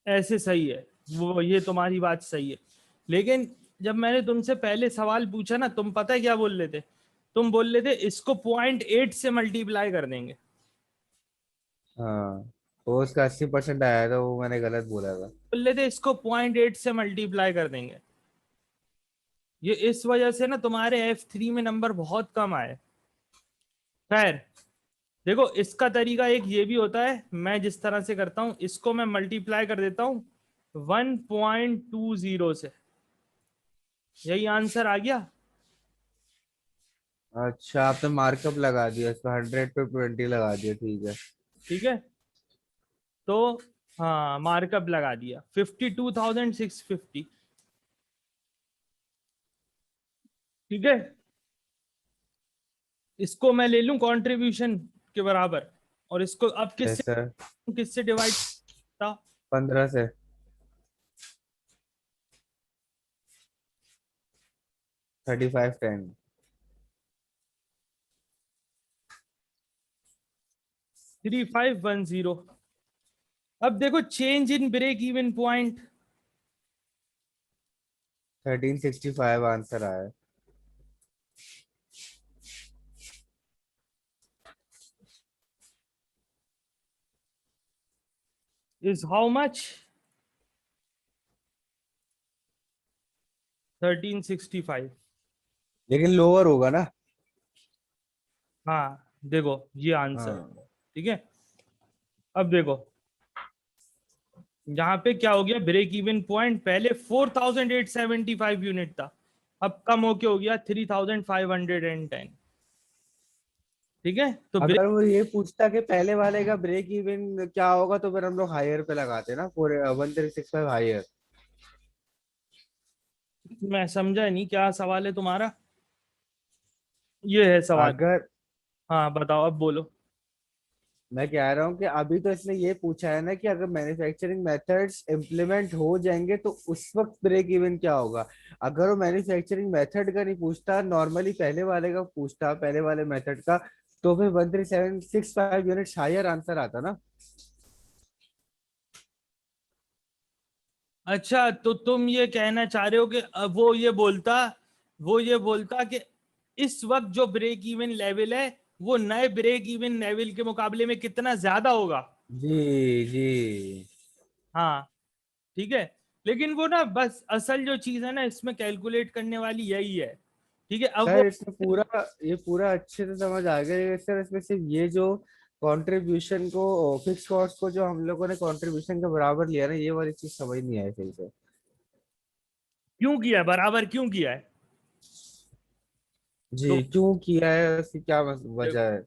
ऐसे सही है, वो ये तुम्हारी बात सही है, लेकिन जब मैंने तुमसे पहले सवाल पूछा ना, तुम पता है क्या बोल रहे थे? तुम बोल रहे थे इसको 0.8 से मल्टीप्लाई कर देंगे। हाँ, वो उसका 80% आया था, वो मैंने गलत बोला था। बोल रहे थे इसको 0.8 से मल्टीप्लाई कर देंगे। ये इस वजह से ना तुम्हारे F3 में नंबर बहुत कम आए। खैर, देखो इसका तरीका एक ये भी होता है, मैं जिस तरह से करता हूं इसको मैं मल्टीप्लाई कर देता हूं 1.20 से, यही आंसर आ गया। अच्छा, आपने मार्कअप लगा दिया, इसको 100 पे 20 लगा दिया, ठीक है। ठीक है, तो हाँ मार्कअप लगा दिया 52,650। ठीक है, इसको मैं ले लूं कंट्रीब्यूशन के बराबर, और इसको अब यस किससे सर। किससे डिवाइड था? 15 से। 3510। 3510। अब देखो change in break even point, 1365 answer आया। Is how much? 1365। लेकिन लोअर होगा ना? हाँ देखो ये आंसर, हाँ। ठीक है। अब देखो यहाँ पे क्या हो गया, ब्रेक इवन पॉइंट पहले 4,875 यूनिट था, अब कम होके हो गया 3,510। ठीक है, तो ब्रेक, अगर वो ये पूछता कि पहले वाले का ब्रेक इवन क्या होगा, तो फिर हम लोग हायर पे लगाते ना, पूरे 1365 हायर। मैं समझा नहीं क्या सवाल है तुम्हारा, ये है सवाल। अगर हाँ बताओ, अब बोलो। मैं कह रहा हूँ कि अभी तो इसने ये पूछा है ना कि अगर मैन्युफैक्चरिंग मेथड्स इम्प्लीमेंट हो जाएंगे तो उस वक्त ब्रेक इवन क्या होगा। अगर वो मैन्युफैक्चरिंग मेथड का नहीं पूछता, नॉर्मली पहले वाले का पूछता, पहले वाले मेथड का, तो फिर 13765 यूनिट्स हायर आंसर आता ना। अच्छा, तो तुम ये कहना चाह रहे हो कि अब वो ये बोलता कि इस वक्त जो ब्रेक इवन लेवल है वो नए ब्रेक इवन लेवल के मुकाबले में कितना ज्यादा होगा। जी। जी। हाँ ठीक है, लेकिन वो ना बस असल जो चीज है ना इसमें कैलकुलेट करने वाली यही है। ठीक है, अब वो सर इसमें पूरा, ये पूरा अच्छे से समझ आ गया। सर इसमें सिर्फ ये जो कंट्रीब्यूशन को, फिक्स कॉस्ट को जो हम लोगों ने कंट्रीब्यूशन के बराबर लिया ना, ये वाली चीज समझ नहीं आई सही से। क्यों किया है बराबर, क्यों किया है? तो जी, क्यों किया है, उसकी क्या देखो, वजह है?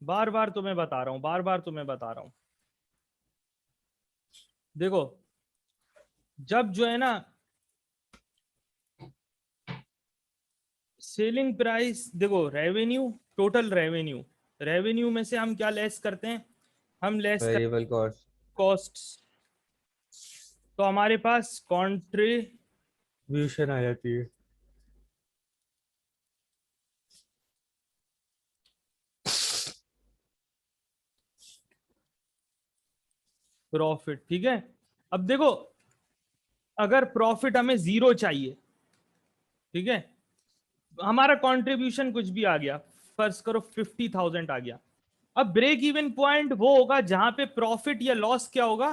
बार बार तुम्हें बता रहा हूँ, बार बार तुम्हें बता रहा हूँ। देखो, जब जो है ना सेलिंग प्राइस, देखो रेवेन्यू, टोटल रेवेन्यू, रेवेन्यू में से हम क्या लेस करते हैं? हम लेस कर वेरिएबल कॉस्ट। कॉस्ट्स। तो हमारे पास कॉन्ट्री कंट्रीब्यूशन आ जाती है। प्रॉफिट, ठीक है। अब देखो, अगर प्रॉफिट हमें जीरो चाहिए, ठीक है, हमारा कंट्रीब्यूशन कुछ भी आ गया, फर्ज करो 50,000 आ गया। अब ब्रेक इवन पॉइंट वो होगा जहां पे प्रॉफिट या लॉस क्या होगा?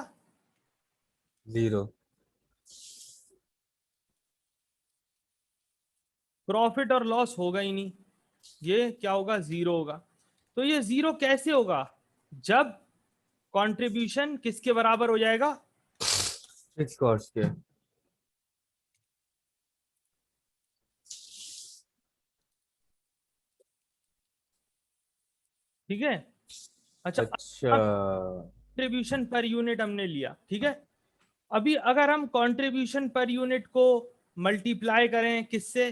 जीरो। प्रॉफिट और लॉस होगा ही नहीं, ये क्या होगा? जीरो होगा। तो ये जीरो कैसे होगा? जब कंट्रीब्यूशन किसके बराबर हो जाएगा? फिक्स कॉस्ट के। ठीक है। अच्छा, अच्छा। अब कंट्रीब्यूशन पर यूनिट हमने लिया, ठीक है। अभी अगर हम कंट्रीब्यूशन पर यूनिट को मल्टीप्लाई करें किससे,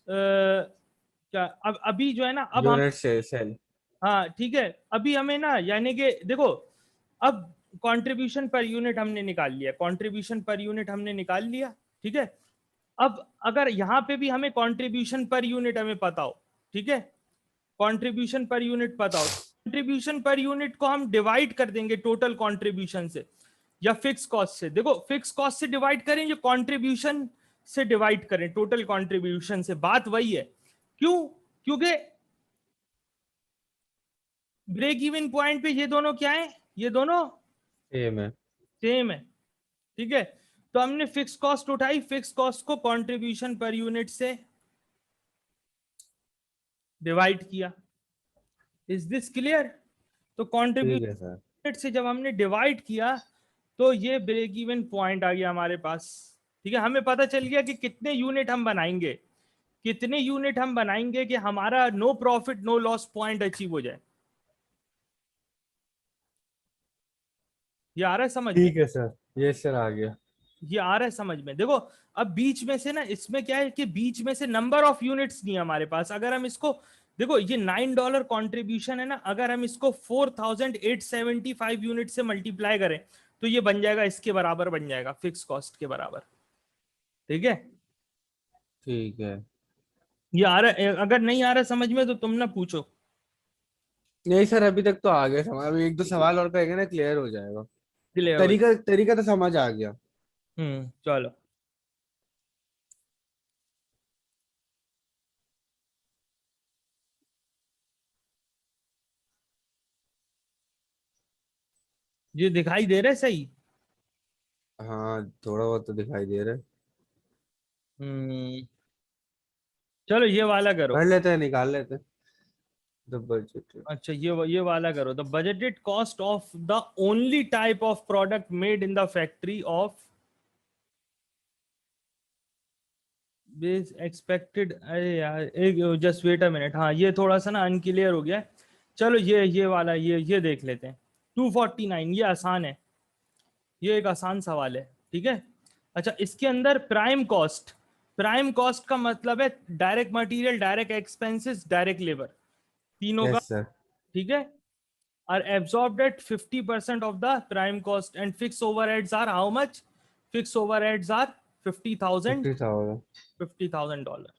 क्या, अब अभी जो है ना, अब हम, यूनिट से सेल। हाँ ठीक है, अभी हमें ना, यानी कि देखो, अब कंट्रीब्यूशन पर यूनिट हमने निकाल लिया, कंट्रीब्यूशन पर यूनिट हमने निकाल लिया, ठीक है। अब अगर यहाँ पे भी हमें कंट्रीब्यूशन पर यूनिट हमें पता हो, ठीक है, कंट्रीब्यूशन पर यूनिट पता हो, कंट्रीब्यूशन पर यूनिट को हम डिवाइड कर देंगे टोटल कंट्रीब्यूशन से या फिक्स कॉस्ट से। देखो, फिक्स कॉस्ट से डिवाइड करें या कंट्रीब्यूशन से डिवाइड करें, टोटल कंट्रीब्यूशन से, बात वही है। क्यों? क्योंकि ब्रेक इवन पॉइंट पे ये दोनों क्या है? ये दोनों सेम है। सेम है, ठीक है। तो हमने फिक्स कॉस्ट उठाई, फिक्स कॉस्ट को कंट्रीब्यूशन पर यूनिट से डिवाइड किया। Is this clear? तो ठीक कंट्रीब्यूशन है सर। से जब हमने डिवाइड किया, तो ये ब्रेक इवन पॉइंट आ गया हमारे पास, ठीक है। हमें पता चल गया कि कितने यूनिट हम बनाएंगे, कितने यूनिट हम बनाएंगे कि हमारा no profit no loss point achieve हो जाए। ये आ रहा है समझ में? ठीक है सर, ये सर आ गया। ये आ रहा है समझ में? देखो, अब बीच में से ना, इसमें क्या है कि बीच में से नंबर ऑफ यूनिट्स नहीं है हमारे पास। अगर हम इसको, देखो ये $9 कंट्रीब्यूशन है ना, अगर हम इसको 4,875 यूनिट से मल्टीप्लाई करें, तो ये बन जाएगा, इसके बराबर बन जाएगा, फिक्स कॉस्ट के बराबर, ठीक है। ठीक है। ये आ रहा है? अगर नहीं आ रहा समझ में तो तुम ना पूछो। नहीं सर, अभी तक तो आ गया समझ, अभी एक दो सवाल और करेंगे ना, क्लियर हो जाएगा। क्लियर हो? तरीका तरीका तो समझ आ गया। चलो। ये दिखाई दे रहा है सही? हाँ, थोड़ा बहुत तो दिखाई दे रहा है। हम्म चलो ये वाला करो। कर लेते हैं, निकाल लेते हैं। The budget. अच्छा, ये वाला करो। The budgeted cost of the only type of product made in the factory of this expected, अरे यार एक, जस्ट वेट अ मिनट, हाँ ये थोड़ा सा ना अनक्लियर हो गया है। चलो ये वाला, ये देख लेते हैं। 249, ये आसान है, ये एक आसान सवाल है, ठीक है। अच्छा, इसके अंदर प्राइम कॉस्ट, प्राइम कॉस्ट का मतलब है direct material, direct expenses, direct labour, तीनों का, यस सर। ठीक है, are absorbed at 50% of the prime cost and fixed overheads are how much? Fixed overheads are 50,000, 50,000। $50,000,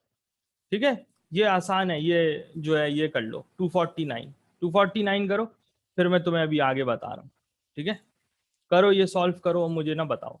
ठीक है। ये आसान है, ये जो है ये कर लो, 249, 249 करो, फिर मैं तुम्हें अभी आगे बता रहा हूँ, ठीक है। करो, ये सॉल्व करो, मुझे ना बताओ।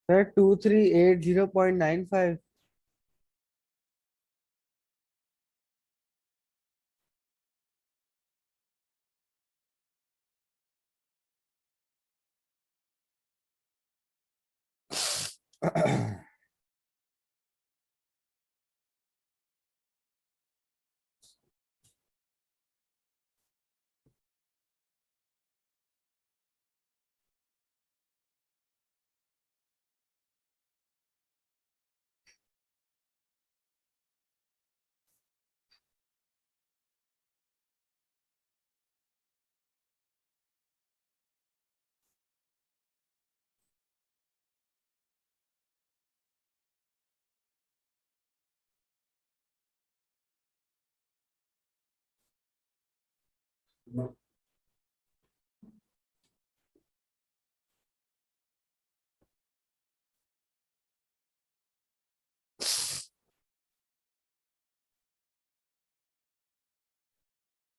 सर 2380.95।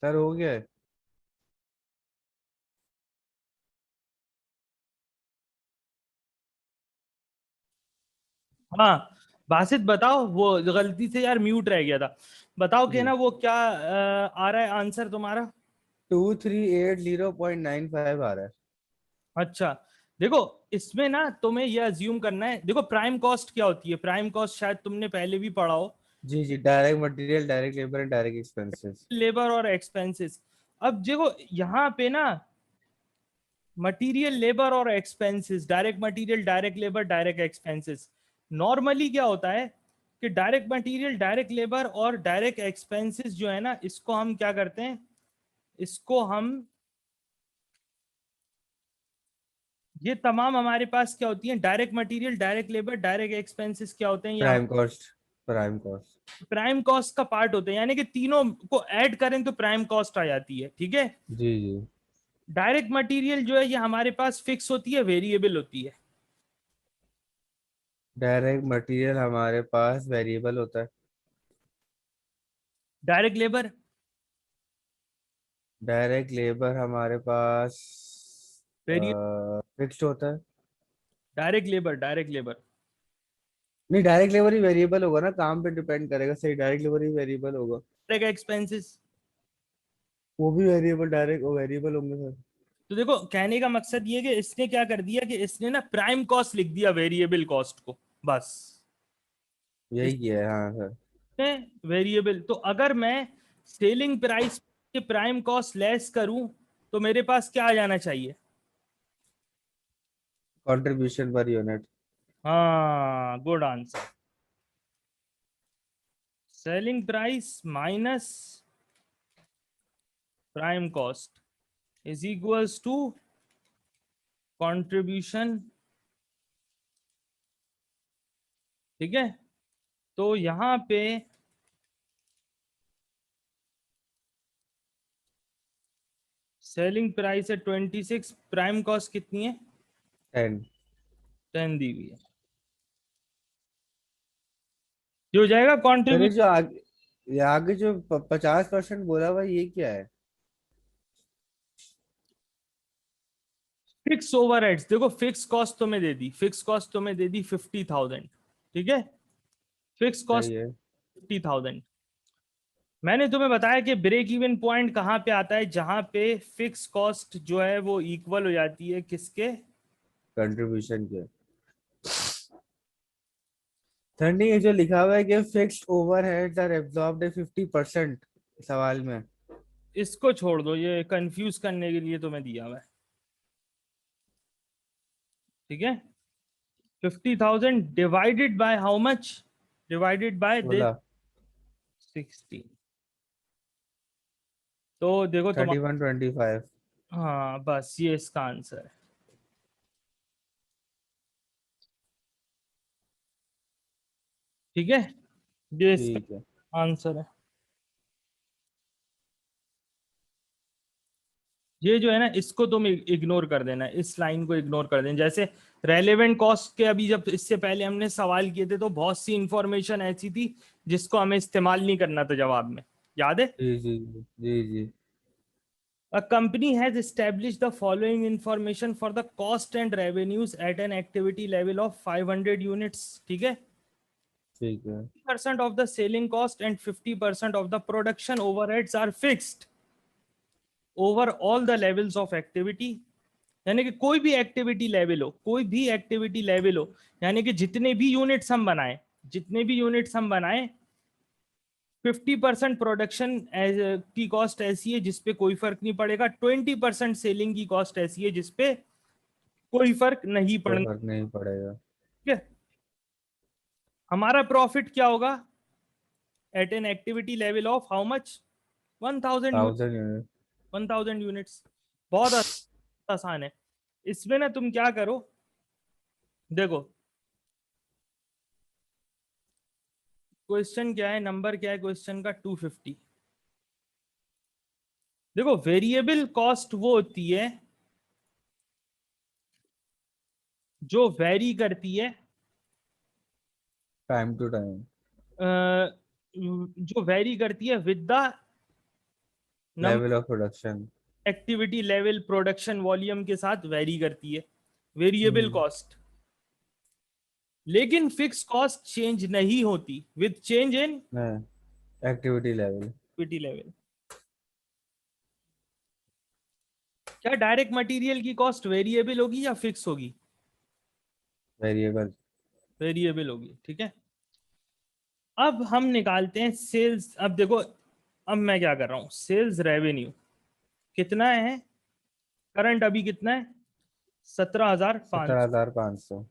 सर हो गया है। हाँ बासित बताओ, वो गलती से यार म्यूट रह गया था। बताओ कि जी ना वो क्या आ रहा है आंसर तुम्हारा। 2380.95 आ रहा है। अच्छा देखो, इसमें ना तुम्हें ये अज्यूम करना है, देखो प्राइम कॉस्ट क्या होती है, प्राइम कॉस्ट शायद तुमने पहले भी पढ़ा हो। जी जी, direct material, direct labour and direct expenses. Labour और एक्सपेंसेस। अब देखो यहाँ पे ना मटेरियल, लेबर और expenses, direct material, direct labour, direct expenses. Normally क्या होता है कि डायरेक्ट मटेरियल, डायरेक्ट लेबर और डायरेक्ट एक्सपेंसेस जो है ना, इसको हम क्या करते हैं, इसको हम, ये तमाम हमारे पास क्या होती है, direct material, direct labour, direct expenses क्या होते हैं, ये prime cost. Prime cost. Prime cost का पार्ट होते हैं, यानी कि तीनों को ऐड करें तो प्राइम कॉस्ट आ जाती है, ठीक है। जी जी। डायरेक्ट मटेरियल जो है ये हमारे पास फिक्स होती है, वेरिएबल होती है। डायरेक्ट मटेरियल हमारे पास वेरिएबल होता है। डायरेक्ट लेबर, डायरेक्ट लेबर हमारे पास वेरिएबल, फिक्स्ड होता है। डायरेक्ट लेबर, डायरेक्ट लेबर, नहीं, डायरेक्ट लेबर ही वेरिएबल होगा ना, काम पे डिपेंड करेगा। सही, डायरेक्ट लेबर ही वेरिएबल होगा। Direct expenses. वो भी वेरिएबल, डायरेक्ट वो वेरिएबल होंगे सर। तो देखो कहने का मकसद ये है कि इसने क्या कर दिया कि इसने ना प्राइम कॉस्ट लिख दिया वेरिएबल कॉस्ट को, बस। यही किया है, हाँ सर। इसने वेरिएबल, तो अगर मैं सेलिंग प्राइस के प्राइम कॉस्ट लेस करूं तो मेरे पास क्या आ जाना चाहिए। Contribution per unit. हाँ good answer. Selling price minus prime cost is equals to contribution, ठीक है। तो यहाँ पे सेलिंग प्राइस है 26, प्राइम कॉस्ट कितनी है, 10। 10 दी हुई है। जो हो जाएगा सर ये कंट्रीब्यूशन। जो आगे, ये आगे जो 50% बोला हुआ है, ये क्या है? फिक्स ओवरहेड्स, देखो फिक्स कॉस्ट तुम्हें दे दी, फिक्स कॉस्ट तुम्हें दे दी 50,000, ठीक है। फिक्स सही कॉस्ट है। 50,000। मैंने तुम्हें बताया कि ब्रेक इवन पॉइंट कहाँ पे आता है, जहां पे फिक्स कॉस्ट जो है वो इक्वल हो जाती है किसके। कंट्रीब्यूशन के। सर नहीं, ये जो लिखा हुआ है कि फिक्स्ड ओवरहेड्स आर एब्जॉर्ब्ड 50% सवाल में। इसको छोड़ दो, ये कंफ्यूज करने के लिए तुम्हें दिया हुआ है, ठीक है। 50,000 divided by how much, divided by this बोला 16। तो देखो तुम, 3125। हाँ बस ये इसका आंसर है, ठीक है। ये इसका ठीक है। आंसर है। ये जो है ना, इसको तुम इग्नोर कर देना, इस लाइन को इग्नोर कर देना। जैसे रेलेवेंट कॉस्ट के अभी जब इससे पहले हमने सवाल किए थे तो बहुत सी इंफॉर्मेशन ऐसी थी जिसको हमें इस्तेमाल नहीं करना था जवाब में, याद है। जी जी जी जी जी। A company has established the following information for the cost and revenues at an activity level of 500 units. ठीक है, ठीक है। 50% of the selling cost and 50% of the production overheads are fixed over all the levels of activity. यानी कि कोई भी एक्टिविटी लेवल हो, कोई भी एक्टिविटी लेवल हो, यानी कि जितने भी यूनिट्स हम बनाए, जितने भी यूनिट्स हम बनाए, 50% प्रोडक्शन की कॉस्ट ऐसी है जिसपे कोई फर्क नहीं पड़ेगा, 20% सेलिंग की कॉस्ट ऐसी है जिसपे कोई फर्क नहीं कोई पड़ना। फर्क नहीं पड़ेगा। ठीक है, हमारा प्रॉफिट क्या होगा at an activity level of how much, 1000 unit, 1000 unit. 1000 units. बहुत आसान है। इसमें ना तुम क्या करो, देखो क्वेश्चन क्या है, नंबर क्या है क्वेश्चन का, 250। देखो वेरिएबल कॉस्ट वो होती है जो वेरी करती है, टाइम टू टाइम। जो वेरी करती है with the level number of production. Activity level, production volume के साथ वेरी करती है, वेरिएबल हम्म। कॉस्ट। लेकिन फिक्स कॉस्ट चेंज नहीं होती with change in activity level. Activity level. क्या डायरेक्ट मटेरियल की कॉस्ट वेरिएबल होगी या फिक्स होगी? वेरिएबल। वेरिएबल होगी। ठीक है, अब हम निकालते हैं सेल्स। अब देखो, अब मैं क्या कर रहा हूं, सेल्स रेवेन्यू कितना है करंट, अभी कितना है, 17,500। 17,500।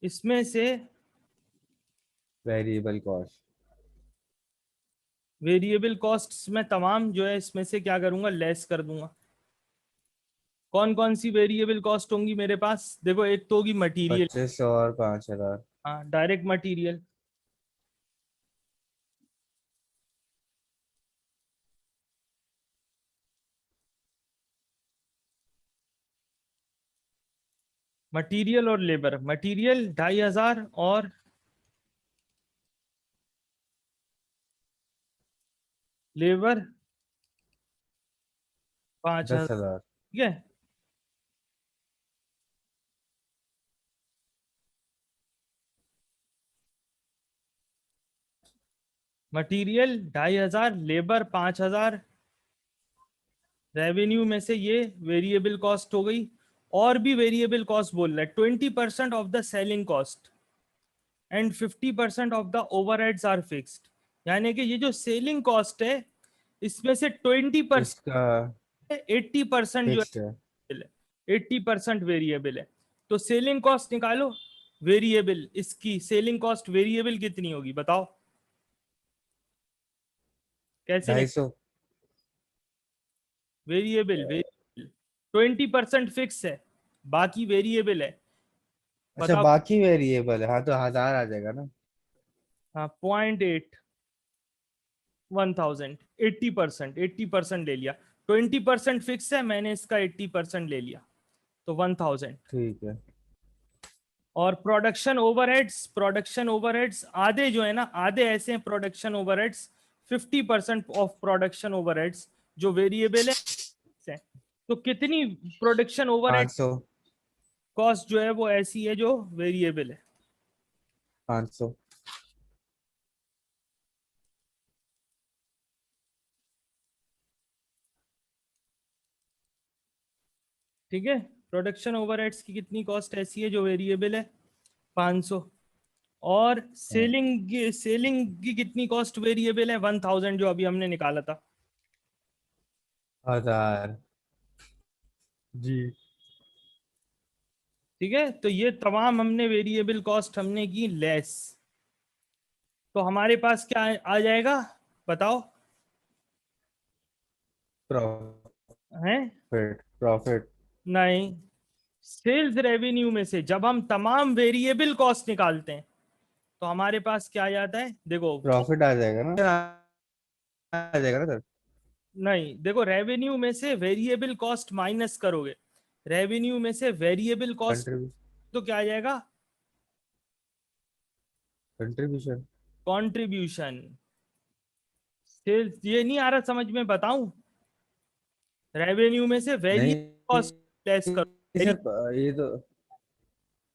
इसमें से वेरिएबल कॉस्ट। वेरिएबल कॉस्ट्स में तमाम जो है इसमें से क्या करूंगा, लेस कर दूंगा। कौन कौन सी वेरिएबल कॉस्ट होंगी मेरे पास, देखो एक तो होगी मटेरियल, 2500 और 5,000। हाँ डायरेक्ट मटेरियल, मटेरियल और लेबर। मटेरियल 2,500 और लेबर 5,000। 10,000। ठीक है, मटेरियल 2,500, लेबर 5,000, रेवेन्यू में से ये वेरिएबल कॉस्ट हो गई। और भी वेरिएबल कॉस्ट बोल रहा है, 20% of the selling cost and 50% of the overheads are fixed. यानी कि ये जो सेलिंग कॉस्ट है इसमें से 20%, इसका 80% जो फिक्स्ड है। है, 80% वेरिएबल है। तो सेलिंग कॉस्ट निकालो वेरिएबल, इसकी सेलिंग कॉस्ट वेरिएबल कितनी होगी बताओ, कैसे निकाल? 250। वेरिएबल, वेरिएबल 20% फिक्स है, बाकी वेरिएबल है। अच्छा, बताओ। बाकी वेरिएबल है, हाँ तो 1000 आ जाएगा ना। हाँ 0.8, 1000, 80%, 80% ले लिया, 20% फिक्स है, मैंने इसका 80% ले लिया, तो 1000। ठीक है। और प्रोडक्शन ओवरहेड्स, प्रोडक्शन ओवरहेड्स आधे जो है ना, आधे ऐसे हैं production overheads, 50% of production overheads जो वेरिएबल है। तो कितनी प्रोडक्शन ओवरहेड 500। कॉस्ट जो है वो ऐसी है जो वेरिएबल है? 500। ठीक है, प्रोडक्शन ओवरहेड्स की कितनी कॉस्ट ऐसी है जो वेरिएबल है, 500। और हाँ। सेलिंग की कितनी कॉस्ट वेरिएबल है, 1000 जो अभी हमने निकाला था। 1000। जी। ठीक है, तो ये तमाम हमने वेरिएबल कॉस्ट हमने की लेस, तो हमारे पास क्या आ जाएगा बताओ, प्रॉफिट। है? प्रॉफिट। नहीं, सेल्स रेवेन्यू में से जब हम तमाम वेरिएबल कॉस्ट निकालते हैं तो हमारे पास क्या आ जाता है, देखो। प्रॉफिट आ जाएगा ना, आ जाएगा ना सर। नहीं, देखो रेवेन्यू में से वेरिएबल कॉस्ट माइनस करोगे, रेवेन्यू में से वेरिएबल कॉस्ट, कंट्रीब्यूशन। तो क्या आ जाएगा, कंट्रीब्यूशन। कंट्रीब्यूशन। सेल्स, ये नहीं आ रहा समझ में, बताऊं? रेवेन्यू में से वेरिएबल नहीं कॉस्ट लेस करो। सर, ये तो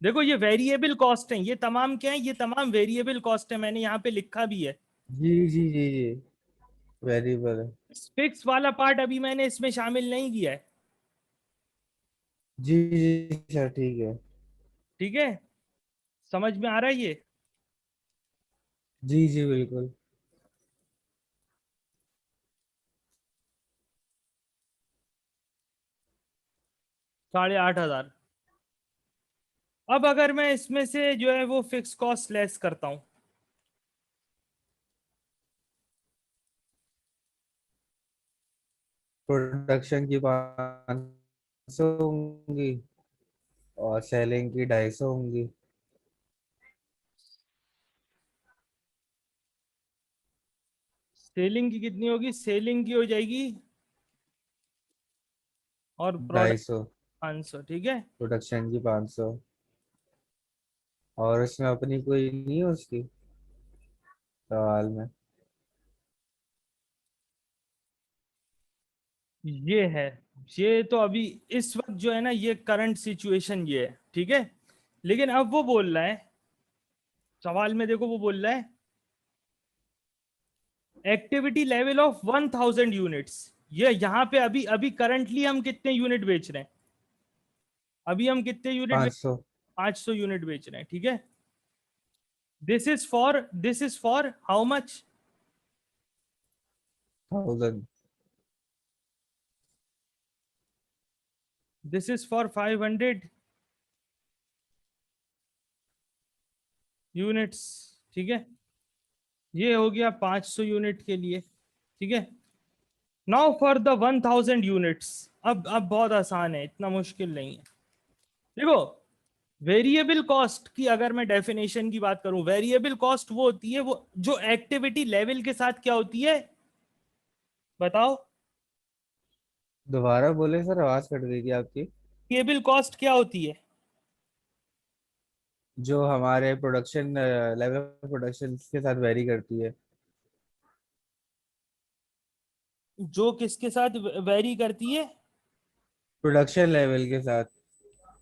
देखो ये वेरिएबल कॉस्ट है, ये तमाम क्या है, ये तमाम वेरिएबल कॉस्ट है, मैंने यहाँ पे लिखा भी है। जी जी जी जी वेरिएबल है। फिक्स वाला पार्ट अभी मैंने इसमें शामिल नहीं किया है। जी जी सर ठीक है। ठीक है, समझ में आ रहा है ये? जी जी बिल्कुल। 8,500। अब अगर मैं इसमें से जो है वो फिक्स कॉस्ट लेस करता हूँ, प्रोडक्शन की 500 होंगी और सेलिंग की 250 होंगी। सेलिंग की कितनी होगी? सेलिंग की हो जाएगी, और प्रोडक्ट 250 500, ठीक है। प्रोडक्शन की 500। और उसमें अपनी कोई नहीं है उसकी सवाल में। ये है, ये तो अभी इस वक्त जो है ना, ये करंट सिचुएशन ये है, ठीक है। लेकिन अब वो बोल रहा है, सवाल में देखो वो बोल रहा है एक्टिविटी लेवल ऑफ 1,000 यूनिट्स। ये यहाँ पे अभी अभी करंटली हम कितने यूनिट बेच रहे हैं? अभी हम कितने यूनिट 500। 500 यूनिट बेच रहे हैं, ठीक है। This is for how much? 1000। This is for 500 units, ठीक है। ये हो गया 500 यूनिट के लिए, ठीक है। Now for the 1,000 units. अब बहुत आसान है, इतना मुश्किल नहीं है। देखो, वेरिएबल कॉस्ट की अगर मैं डेफिनेशन की बात करूं, वेरिएबल कॉस्ट वो होती है, वो जो एक्टिविटी लेवल के साथ क्या होती है, बताओ? दोबारा बोले सर, आवाज कट गई थी आपकी। वेरिएबल कॉस्ट क्या होती है? जो हमारे प्रोडक्शन लेवल ऑफ प्रोडक्शन के साथ वेरी करती है। जो किसके साथ वेरी करती है? प्रोडक्शन लेवल के साथ।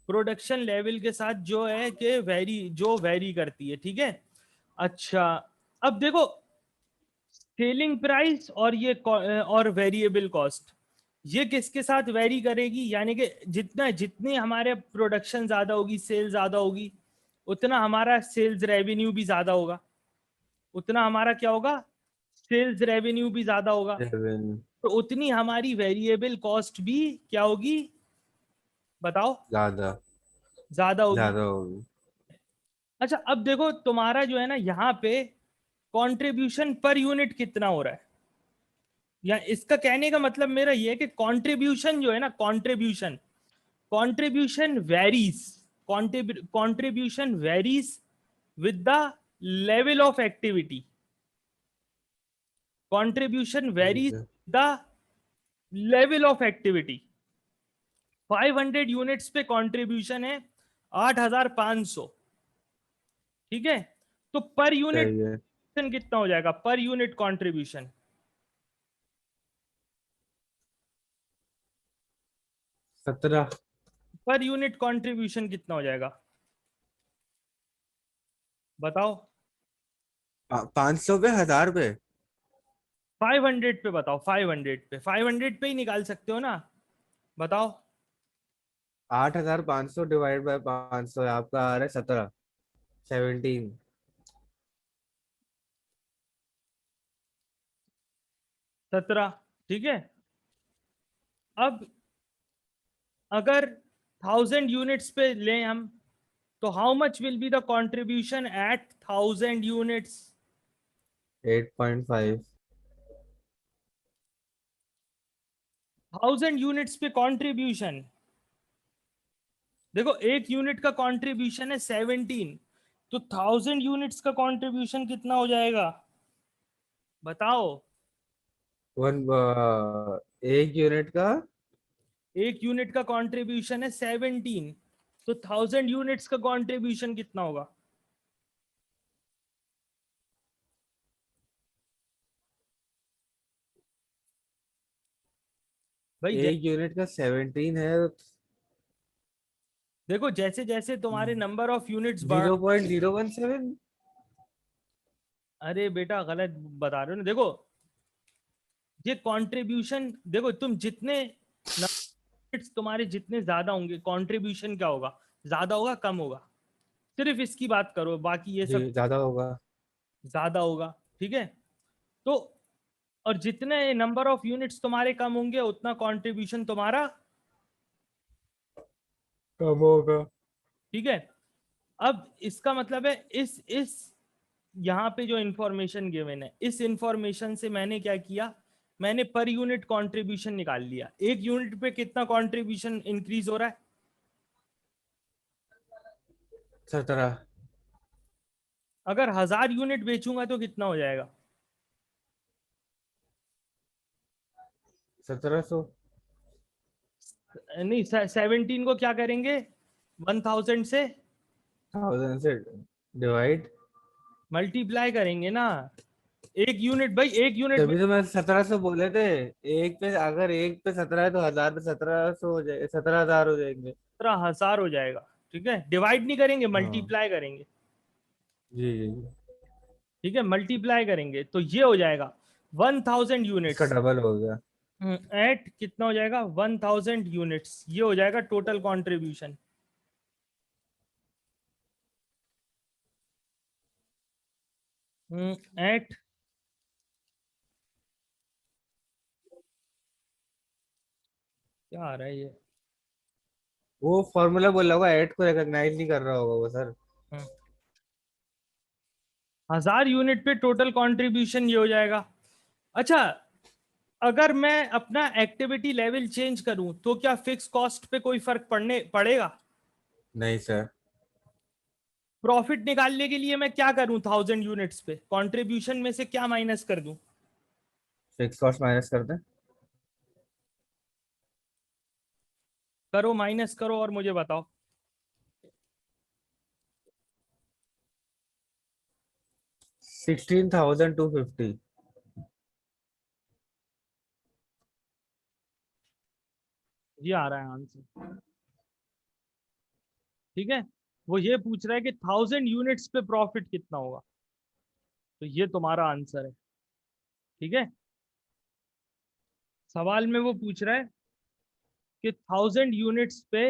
प्रोडक्शन लेवल के साथ जो है कि जो वेरी करती है, ठीक है। अच्छा, अब देखो, सेलिंग प्राइस और और वेरिएबल कॉस्ट, ये किसके साथ वेरी करेगी? यानी कि जितनी हमारे प्रोडक्शन ज्यादा होगी, सेल ज्यादा होगी, उतना हमारा सेल्स रेवेन्यू भी ज्यादा होगा। उतना हमारा क्या होगा? सेल्स रेवेन्यू भी ज्यादा होगा। रेवेन्यू तो उतनी हमारी वेरिएबल कॉस्ट भी क्या होगी, बताओ? ज्यादा। ज्यादा होगी। ज्यादा होगी। अच्छा, अब देखो तुम्हारा जो है ना यहाँ पे कंट्रीब्यूशन पर यूनिट कितना हो रहा है, या इसका कहने का मतलब मेरा ये है कि कंट्रीब्यूशन जो है ना, contribution contribution varies, contribution varies with the level of activity. Contribution ठीक वेरीज है। The level of activity. 500 units पे कंट्रीब्यूशन है 8,500, ठीक है। तो पर यूनिट सही है। कितना हो जाएगा, per unit contribution? 17। Per unit contribution कितना हो जाएगा, बताओ? 500 पे, 1000 पे। 500 पे बताओ, 500 पे, 500 पे ही निकाल सकते हो ना, बताओ? 8500 डिवाइड बाय 500 आपका आ रहा है 17। 17। 17, ठीक है। अब अगर 1,000 यूनिट्स पे लें हम, तो how much will be the contribution at 1,000 units? 8.5। 1,000 units पे कंट्रीब्यूशन, देखो एक यूनिट का कंट्रीब्यूशन है 17, तो 1,000 यूनिट्स का कंट्रीब्यूशन कितना हो जाएगा, बताओ? वन एक यूनिट का। एक यूनिट का कंट्रीब्यूशन है 17, तो 1,000 यूनिट्स का कंट्रीब्यूशन कितना होगा? भाई एक यूनिट का 17 है। देखो जैसे जैसे तुम्हारे नंबर ऑफ यूनिट्स बढ़, 0.017। अरे बेटा गलत बता रहे हो ना। देखो ये कंट्रीब्यूशन, देखो तुम जितने यूनिट्स तुम्हारे जितने ज्यादा होंगे, कंट्रीब्यूशन क्या होगा, ज्यादा होगा कम होगा, सिर्फ इसकी बात करो, बाकी ये सब जी ज्यादा होगा। ज्यादा होगा। ठीक है। तो और जितने नंबर ऑफ यूनिट्स तुम्हारे कम होंगे उतना कंट्रीब्यूशन तुम्हारा, कम होगा। ठीक है। अब इसका मतलब है इस यहाँ पे जो इंफॉर्मेशन गिवन है, इस इंफॉर्मेशन से मैंने क्या किया, मैंने पर यूनिट कंट्रीब्यूशन निकाल लिया, एक यूनिट पे कितना कंट्रीब्यूशन इंक्रीज हो रहा है। 17। अगर 1000 यूनिट बेचूंगा तो कितना हो जाएगा। 1700। नहीं 17 को क्या करेंगे, 1000 से 1000 से डिवाइड। मल्टीप्लाई करेंगे ना। एक यूनिट भाई, एक यूनिट में तभी तो मैं 1700 बोले थे। एक पे अगर एक पे 17 है तो 1000 पे 1700 हो जाए, 17,000 हो जाएंगे। 17,000 हो जाएगा। ठीक है, डिवाइड नहीं करेंगे, हाँ। मल्टीप्लाई करेंगे। जी जी जी। ठीक है, मल्टीप्लाई करेंगे तो ये हो जाएगा 1000 यूनिट्स। इसका डबल हो गया। एट कितना हो जाएगा, 1000 यूनिट्स, ये हो जाएगा टोटल कंट्रीब्यूशन। एट क्या आ रहा है ये। वो फॉर्मूला बोला होगा, ऐड को रिकॉग्नाइज नहीं कर रहा होगा वो सर। 1000 यूनिट पे टोटल कंट्रीब्यूशन ये हो जाएगा। अच्छा, अगर मैं अपना एक्टिविटी लेवल चेंज करूं तो क्या फिक्स कॉस्ट पे कोई फर्क पड़ने पड़ेगा। नहीं सर। प्रॉफिट निकालने के लिए मैं क्या करूं, 1000 यूनिट्स पे कंट्रीब्यूशन में से क्या माइनस कर दूं। फिक्स कॉस्ट माइनस कर दें। करो, माइनस करो और मुझे बताओ। 16,250। ये आ रहा है आंसर। ठीक है, वो ये पूछ रहा है कि 1000 यूनिट्स पे प्रॉफिट कितना होगा, तो ये तुम्हारा आंसर है। ठीक है, सवाल में वो पूछ रहा है कि 1000 यूनिट्स पे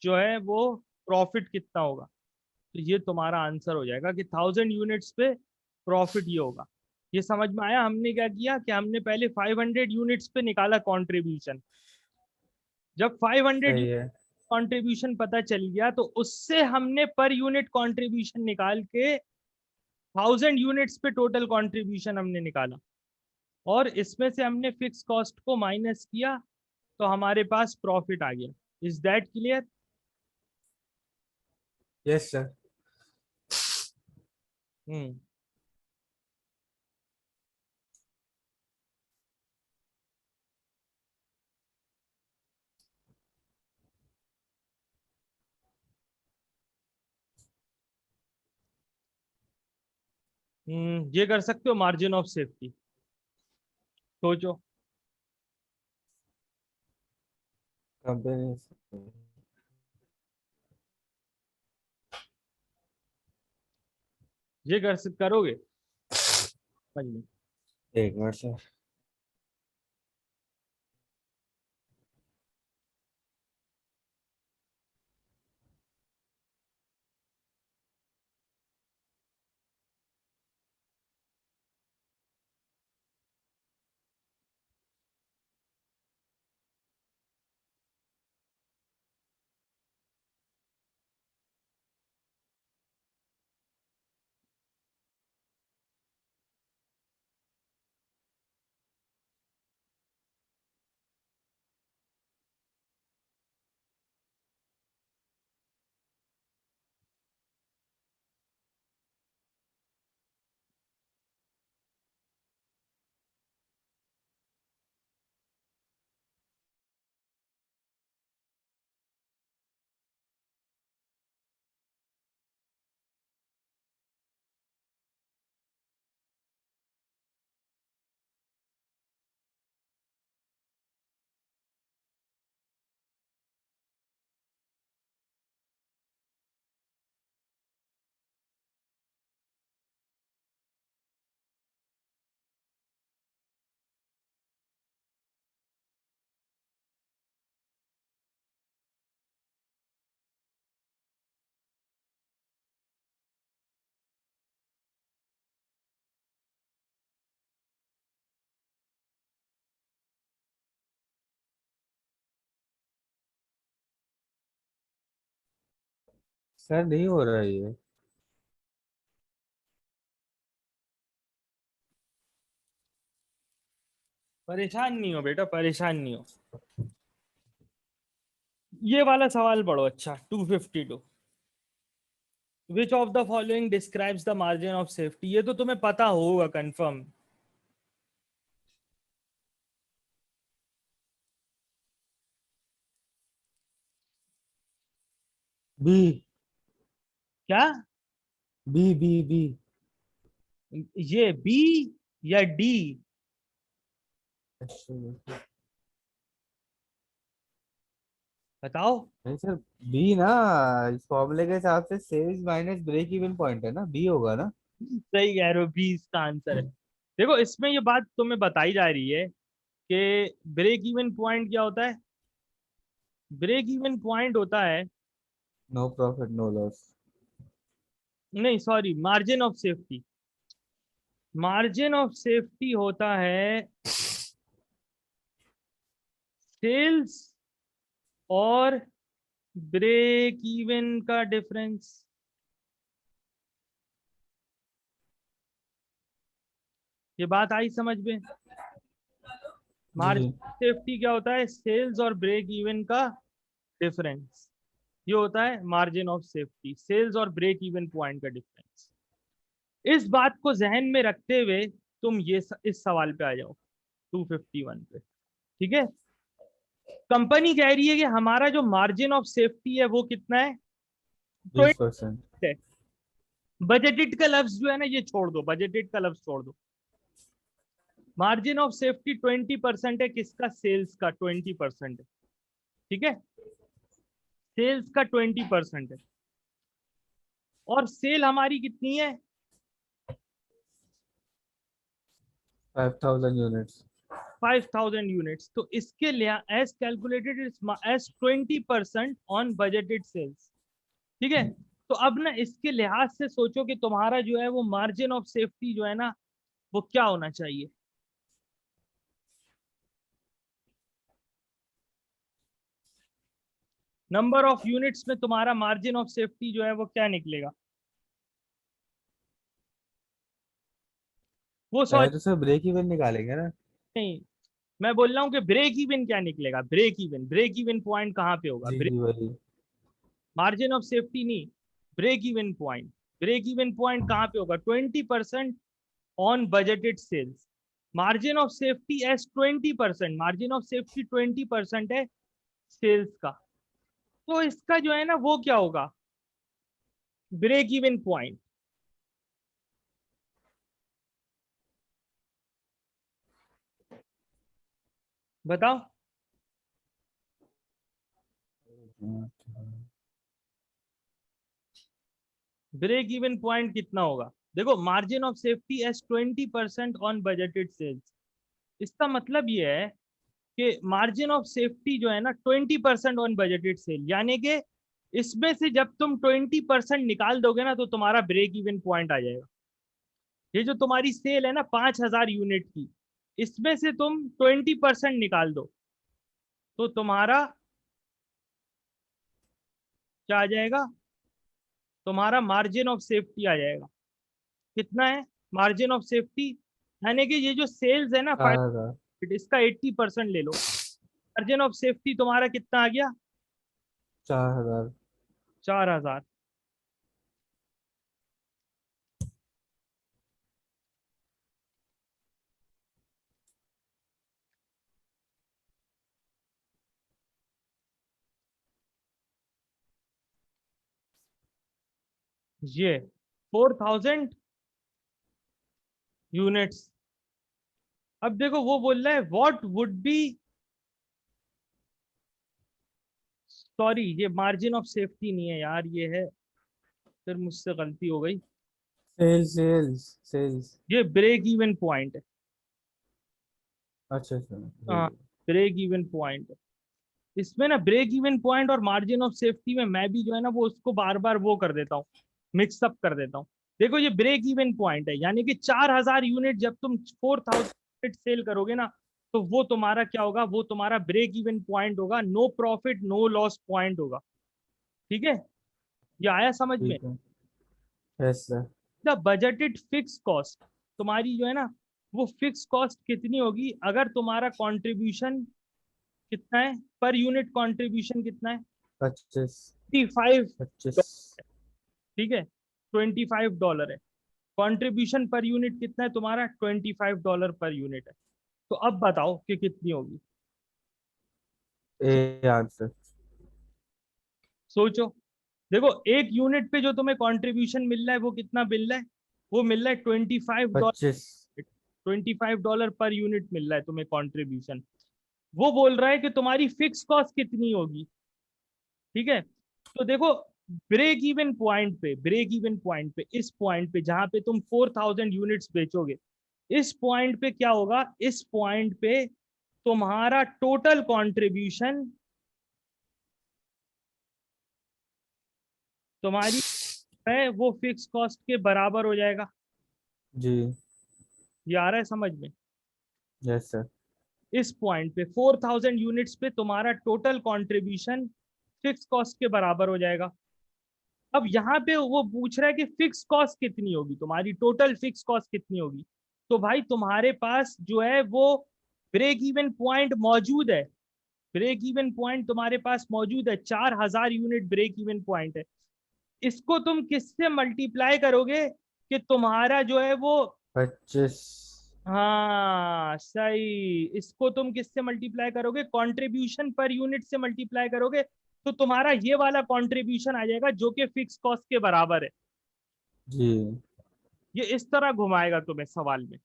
जो है वो प्रॉफिट कितना होगा, तो ये तुम्हारा आंसर हो जाएगा कि 1000 यूनिट्स पे प्रॉफिट ये होगा। ये समझ में आया, हमने क्या किया कि हमने पहले 500 यूनिट्स पे निकाला कंट्रीब्यूशन। जब 500 सही है। कंट्रीब्यूशन पता चल गया तो उससे हमने पर यूनिट कंट्रीब्यूशन निकाल के 1000 यूनिट्स पे टोटल कंट्रीब्यूशन हमने निकाला, और इसमें से हमने फिक्स कॉस्ट को माइनस किया, तो हमारे पास प्रॉफिट आ गया। Is that clear. Yes sir. Hmm ये कर सकते हो, मार्जिन ऑफ सेफ्टी सोचो। कंपनी। ये करोगे। समझ लो। एक मिनट सर। सर नहीं हो रहा है ये। परेशान नहीं हो बेटा, परेशान नहीं हो। ये वाला सवाल पढ़ो। अच्छा, 252, which of the following describes the margin of safety. ये तो तुम्हें पता होगा कंफर्म। बी। क्या? B B B. ये बी या डी? बताओ। नहीं सर, बी ना। इस फॉर्मूले के हिसाब से sales minus break even point है ना, बी होगा ना। सही कह रहे हो, बी इसका आंसर है। देखो, इसमें ये बात तुम्हें बताई जा रही है कि ब्रेक इवन पॉइंट क्या होता है। ब्रेक इवन पॉइंट होता है, नो प्रॉफिट नो लॉस। नहीं sorry, margin of safety. Margin of safety होता है सेल्स और ब्रेक इवन का डिफरेंस। ये बात आई समझ में? जी। मार्जिन सेफ्टी क्या होता है? सेल्स और ब्रेक इवन का डिफरेंस। ये होता है मार्जिन ऑफ सेफ्टी, सेल्स और ब्रेक इवन पॉइंट का डिफरेंस। इस बात को जहन में रखते हुए तुम इस सवाल पे आ जाओ, 251 पे। ठीक है, कंपनी कह रही है कि हमारा जो मार्जिन ऑफ सेफ्टी है वो कितना है? 20%। 20 है। बजटेड का लफ्ज जो है ना, ये छोड़ दो, बजटेड का लफ्ज छोड़ दो। मार्जिन ऑफ सेफ्टी 20% है। किसका? सेल्स का 20% है। ठीक है, सेल्स का 20% है। और सेल हमारी कितनी है? 5000 यूनिट्स। 5000 यूनिट्स। तो इसके लिए as calculated as 20% on budgeted sales. ठीक है, तो अब ना इसके लिहाज से सोचो कि तुम्हारा जो है वो मार्जिन ऑफ सेफ्टी जो है ना, वो क्या होना चाहिए। नंबर ऑफ यूनिट्स में तुम्हारा मार्जिन ऑफ सेफ्टी जो है वो क्या निकलेगा? वो पहले सॉरी, तो सर ब्रेक इवन निकालेंगे ना। नहीं, मैं बोल रहा हूँ कि ब्रेक इवन क्या निकलेगा। Break even, break even point कहाँ पे होगा? जी ब्रेक, जी वही। मार्जिन ऑफ सेफ्टी नहीं, break even point. Break even point कहाँ पे होगा? 20% on budgeted sales. Margin of safety as 20%, margin of safety 20% है सेल्स का। तो इसका जो है ना वो क्या होगा? Break even point. बताओ, ब्रेक इवन पॉइंट कितना होगा? देखो, margin of safety as 20% on budgeted sales. इसका मतलब ये है कि मार्जिन ऑफ सेफ्टी जो है ना 20% ऑन बजटेड सेल, यानी कि इसमें से जब तुम 20% निकाल दोगे ना तो तुम्हारा ब्रेक इवन पॉइंट आ जाएगा। ये जो तुम्हारी सेल है ना 5000 यूनिट की, इसमें से तुम 20% निकाल दो तो तुम्हारा क्या आ जाएगा? तुम्हारा मार्जिन ऑफ सेफ्टी आ जाएगा। कितना है मार्जिन ऑफ सेफ्टी? यानी कि ये जो सेल्स है ना 4000। 5, इसका 80% ले लो। मार्जिन ऑफ सेफ्टी तुम्हारा कितना आ गया? 4000। 4000। ये 4000 यूनिट्स। अब देखो वो बोल रहा है व्हाट वुड बी, सॉरी ये मार्जिन ऑफ सेफ्टी नहीं है यार, ये है, फिर मुझसे गलती हो गई। Sales sales sales. ये ब्रेक इवन पॉइंट है। अच्छा अच्छा हाँ, जी। ब्रेक इवन पॉइंट है। इसमें ना ब्रेक इवन पॉइंट और मार्जिन ऑफ सेफ्टी में मैं भी जो है ना वो उसको बार बार वो कर देता हूँ, मिक्सअप कर देता हूँ। देखो, ये ब्रेक इवन पॉइंट है, यानी कि 4000 यूनिट जब तुम 4000 यूनिट सेल करोगे ना, तो वो तुम्हारा क्या होगा? वो तुम्हारा ब्रेक इवन पॉइंट होगा, no profit no loss point होगा। ठीक है, ये आया समझ में? ठीक है। Yes sir. The budgeted fix cost, तुम्हारी जो है ना वो फिक्स कॉस्ट कितनी होगी अगर तुम्हारा कंट्रीब्यूशन कितना है, पर यूनिट कंट्रीब्यूशन कितना है? 25। 25। 25। ठीक है, $25 है। कंट्रीब्यूशन पर यूनिट कितना है तुम्हारा? $25 पर यूनिट है। तो अब बताओ कि कितनी होगी। A answer. सोचो। देखो, एक यूनिट पे जो तुम्हें कंट्रीब्यूशन मिल रहा है वो कितना मिल रहा है? वो मिल रहा है $25। 25। $25 पर यूनिट मिल रहा है तुम्हें कंट्रीब्यूशन। वो बोल रहा है कि तुम्हारी फिक्स कॉस्ट कितनी होगी। ठीक है, तो देखो, ब्रेक इवन पॉइंट पे, इस पॉइंट पे जहां पे तुम 4000 यूनिट्स बेचोगे, इस पॉइंट पे क्या होगा? इस पॉइंट पे तुम्हारा टोटल कंट्रीब्यूशन, तुम्हारी है वो फिक्स कॉस्ट के बराबर हो जाएगा। जी। ये आ रहा है समझ में? Yes sir. इस पॉइंट पे 4000 यूनिट्स पे तुम्हारा टोटल कंट्रीब्यूशन फिक्स कॉस्ट के बराबर हो जाएगा। अब यहाँ पे वो पूछ रहा है कि फिक्स कॉस्ट कितनी होगी, तुम्हारी टोटल फिक्स कॉस्ट कितनी होगी। तो भाई तुम्हारे पास जो है वो ब्रेक इवन पॉइंट मौजूद है। ब्रेक इवन पॉइंट तुम्हारे पास मौजूद है, 4000 यूनिट ब्रेक इवन पॉइंट है। इसको तुम किससे मल्टीप्लाई करोगे कि तुम्हारा जो है वो, 25। हाँ सही, इसको तुम किससे मल्टीप्लाई करोगे? कंट्रीब्यूशन पर यूनिट से मल्टीप्लाई करोगे, तो तुम्हारा ये वाला कंट्रीब्यूशन आ जाएगा जो कि फिक्स कॉस्ट के बराबर है। जी। ये इस तरह घुमाएगा तुम्हें सवाल में।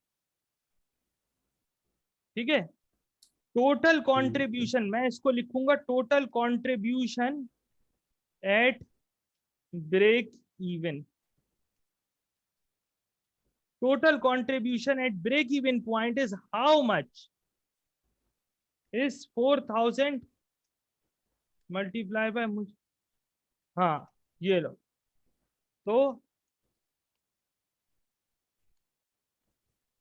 ठीक है, टोटल ठीक है। कंट्रीब्यूशन मैं इसको लिखूंगा, total contribution at break even. Total contribution at break even point is how much? Is 4000 multiply by मुझ, हाँ ये लो। तो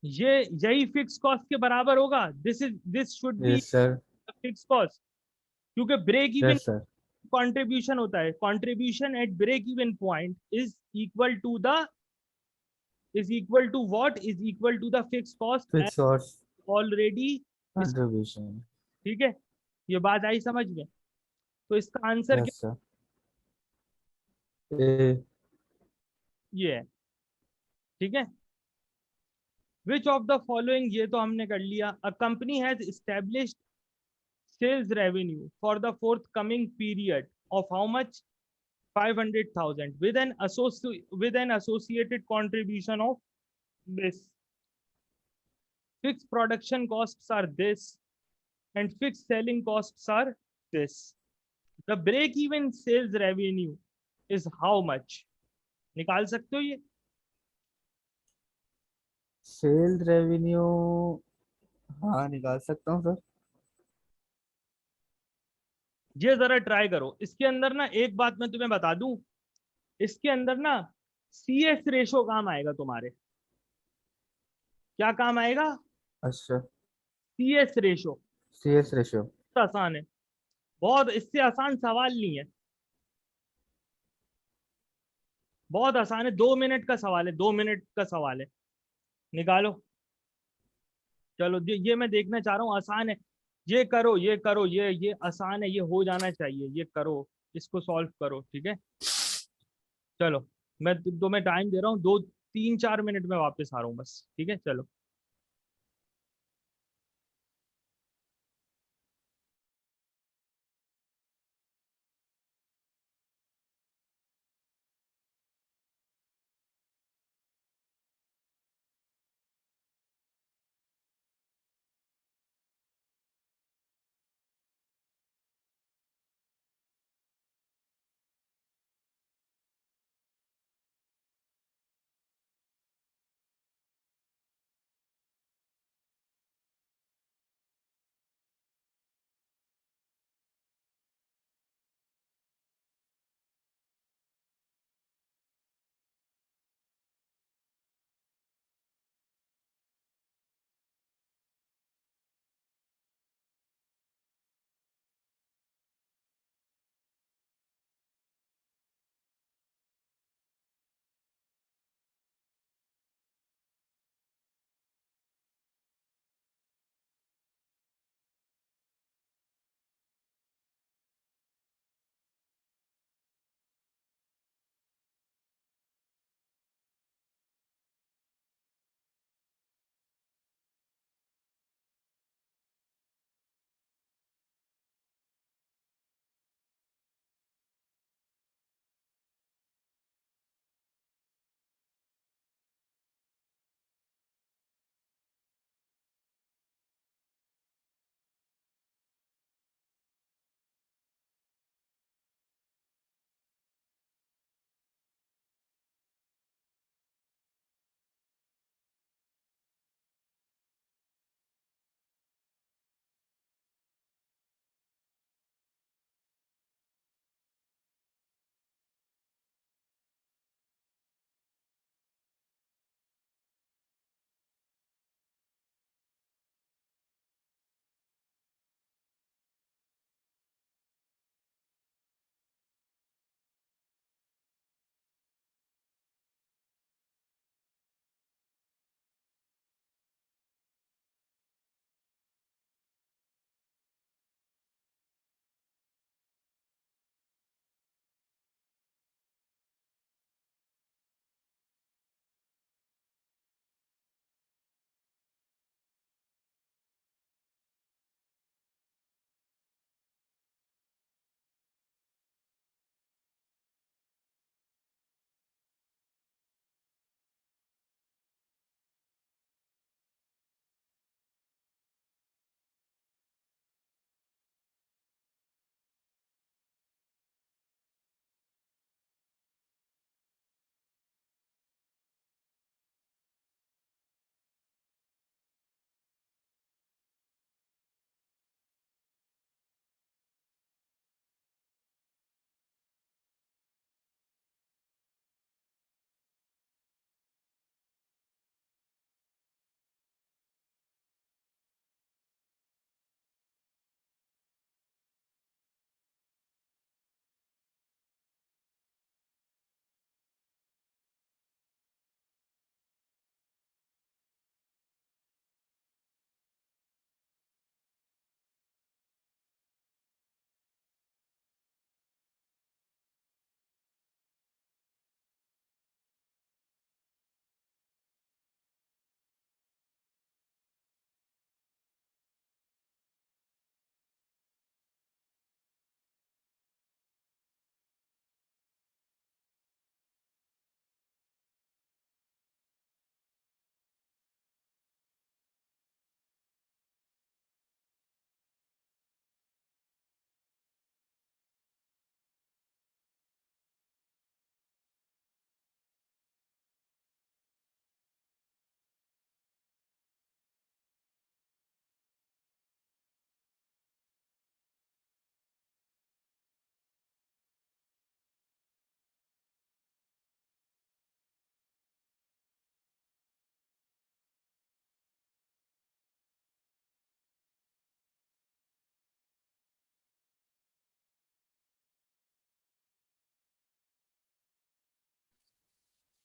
ये यही फिक्स कॉस्ट के बराबर होगा। This should be yes sir. Fix cost, क्योंकि break even yes sir. Contribution होता है। Contribution at break even point is equal to what? Is equal to the fix cost fix और ऑलरेडी। कंट्रीब्यूशन। ठीक है, ये बात आई समझ में? तो इसका आंसर क्या? Yes sir. ए। ये है। ठीक है, विच ऑफ द फॉलोइंग, ये तो हमने कर लिया। A company has established sales revenue for the forthcoming period of how much? 500,000 with an associated contribution of this. Fixed production costs are this and fixed selling costs are this. The break even sales revenue is how much? निकाल सकते हो ये? Sale revenue. हाँ निकाल सकता हूँ सर। ये जरा ट्राई करो। इसके अंदर ना एक बात मैं तुम्हें बता दूं, इसके अंदर ना CS रेशो काम आएगा तुम्हारे। क्या काम आएगा? अच्छा। CS ratio. CS ratio. आसान है, बहुत इससे आसान सवाल नहीं है। बहुत आसान है, 2 मिनट का सवाल है, 2 मिनट का सवाल है। निकालो। चलो ये मैं देखना चाह रहा हूँ, आसान है। ये करो, ये करो, ये आसान है, ये हो जाना चाहिए। ये करो, इसको सॉल्व करो। ठीक है, चलो। मैं तुम्हें टाइम दे रहा हूँ, 2 3 4 मिनट में वापस आ रहा हूँ बस। ठीक है, चलो।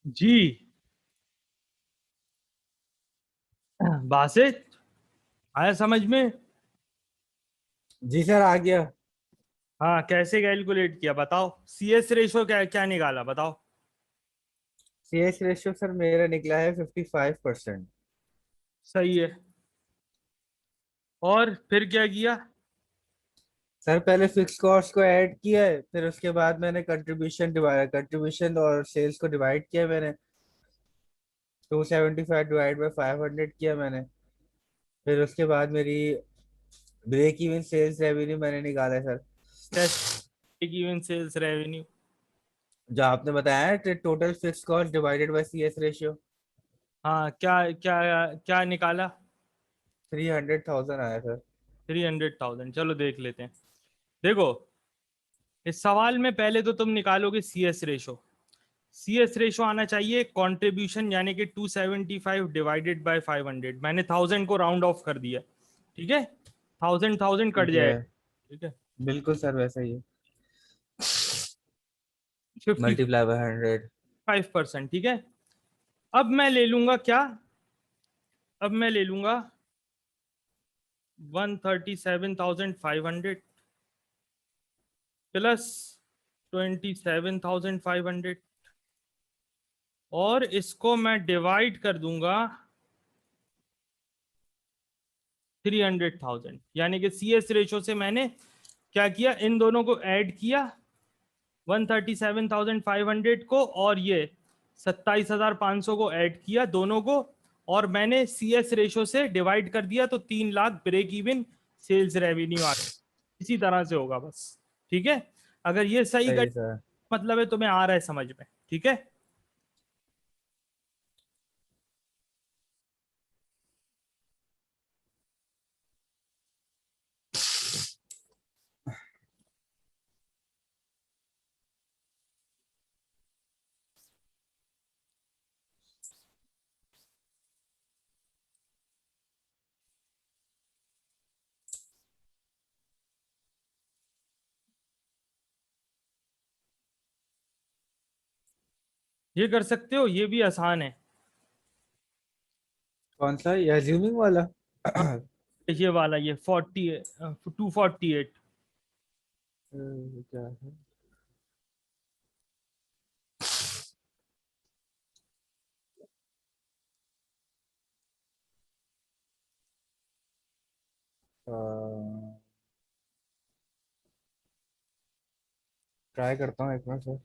जी। बासित, आया समझ में? जी सर, आ गया। हाँ, कैसे कैलकुलेट किया बताओ? CS रेशो क्या क्या निकाला बताओ? सीएस रेशियो सर मेरा निकला है 55%। सही है। और फिर क्या किया? सर पहले फिक्स कॉस्ट को ऐड किया है, फिर उसके बाद मैंने कंट्रीब्यूशन और सेल्स को डिवाइड किया मैंने। 275 डिवाइड बाई 500 किया मैंने। फिर उसके बाद मेरी ब्रेक इवन सेल्स रेवेन्यू मैंने निकाला है सर। कैसे इवन सेल्स रेवेन्यू? जो आपने बताया है, total fix cost divided by CS ratio. हाँ, क्या क्या क्या निकाला? 300,000 आया सर। 300,000। चलो देख लेते हैं। देखो, इस सवाल में पहले तो तुम निकालोगे CS रेशो। CS रेशो आना चाहिए कंट्रीब्यूशन, यानी कि 275 डिवाइडेड बाय 500। मैंने 1000 को राउंड ऑफ कर दिया। ठीक है, 1000 कट ठीक है। जाए। ठीक है, बिल्कुल सर, वैसा ही है। 55%। Multiply by 100। ठीक है। अब मैं ले लूंगा क्या? अब मैं ले लूंगा 137,500 प्लस 27,500, और इसको मैं डिवाइड कर दूंगा 300,000। यानी कि CS रेशो से मैंने क्या किया, इन दोनों को ऐड किया, 137,500 को और ये 27,500 को ऐड किया दोनों को, और मैंने CS रेशो से डिवाइड कर दिया, तो 3 lakh break even sales revenue आ गया। इसी तरह से होगा बस। ठीक है, अगर ये सही सही कर, है सर। मतलब है तुम्हें आ रहा है समझ में? ठीक है। ये कर सकते हो, ये भी आसान है। कौन सा, ये अज्यूमिंग वाला? हाँ, ये वाला, ये 248। क्या है? ट्राई करता हूँ एक मिनट सर।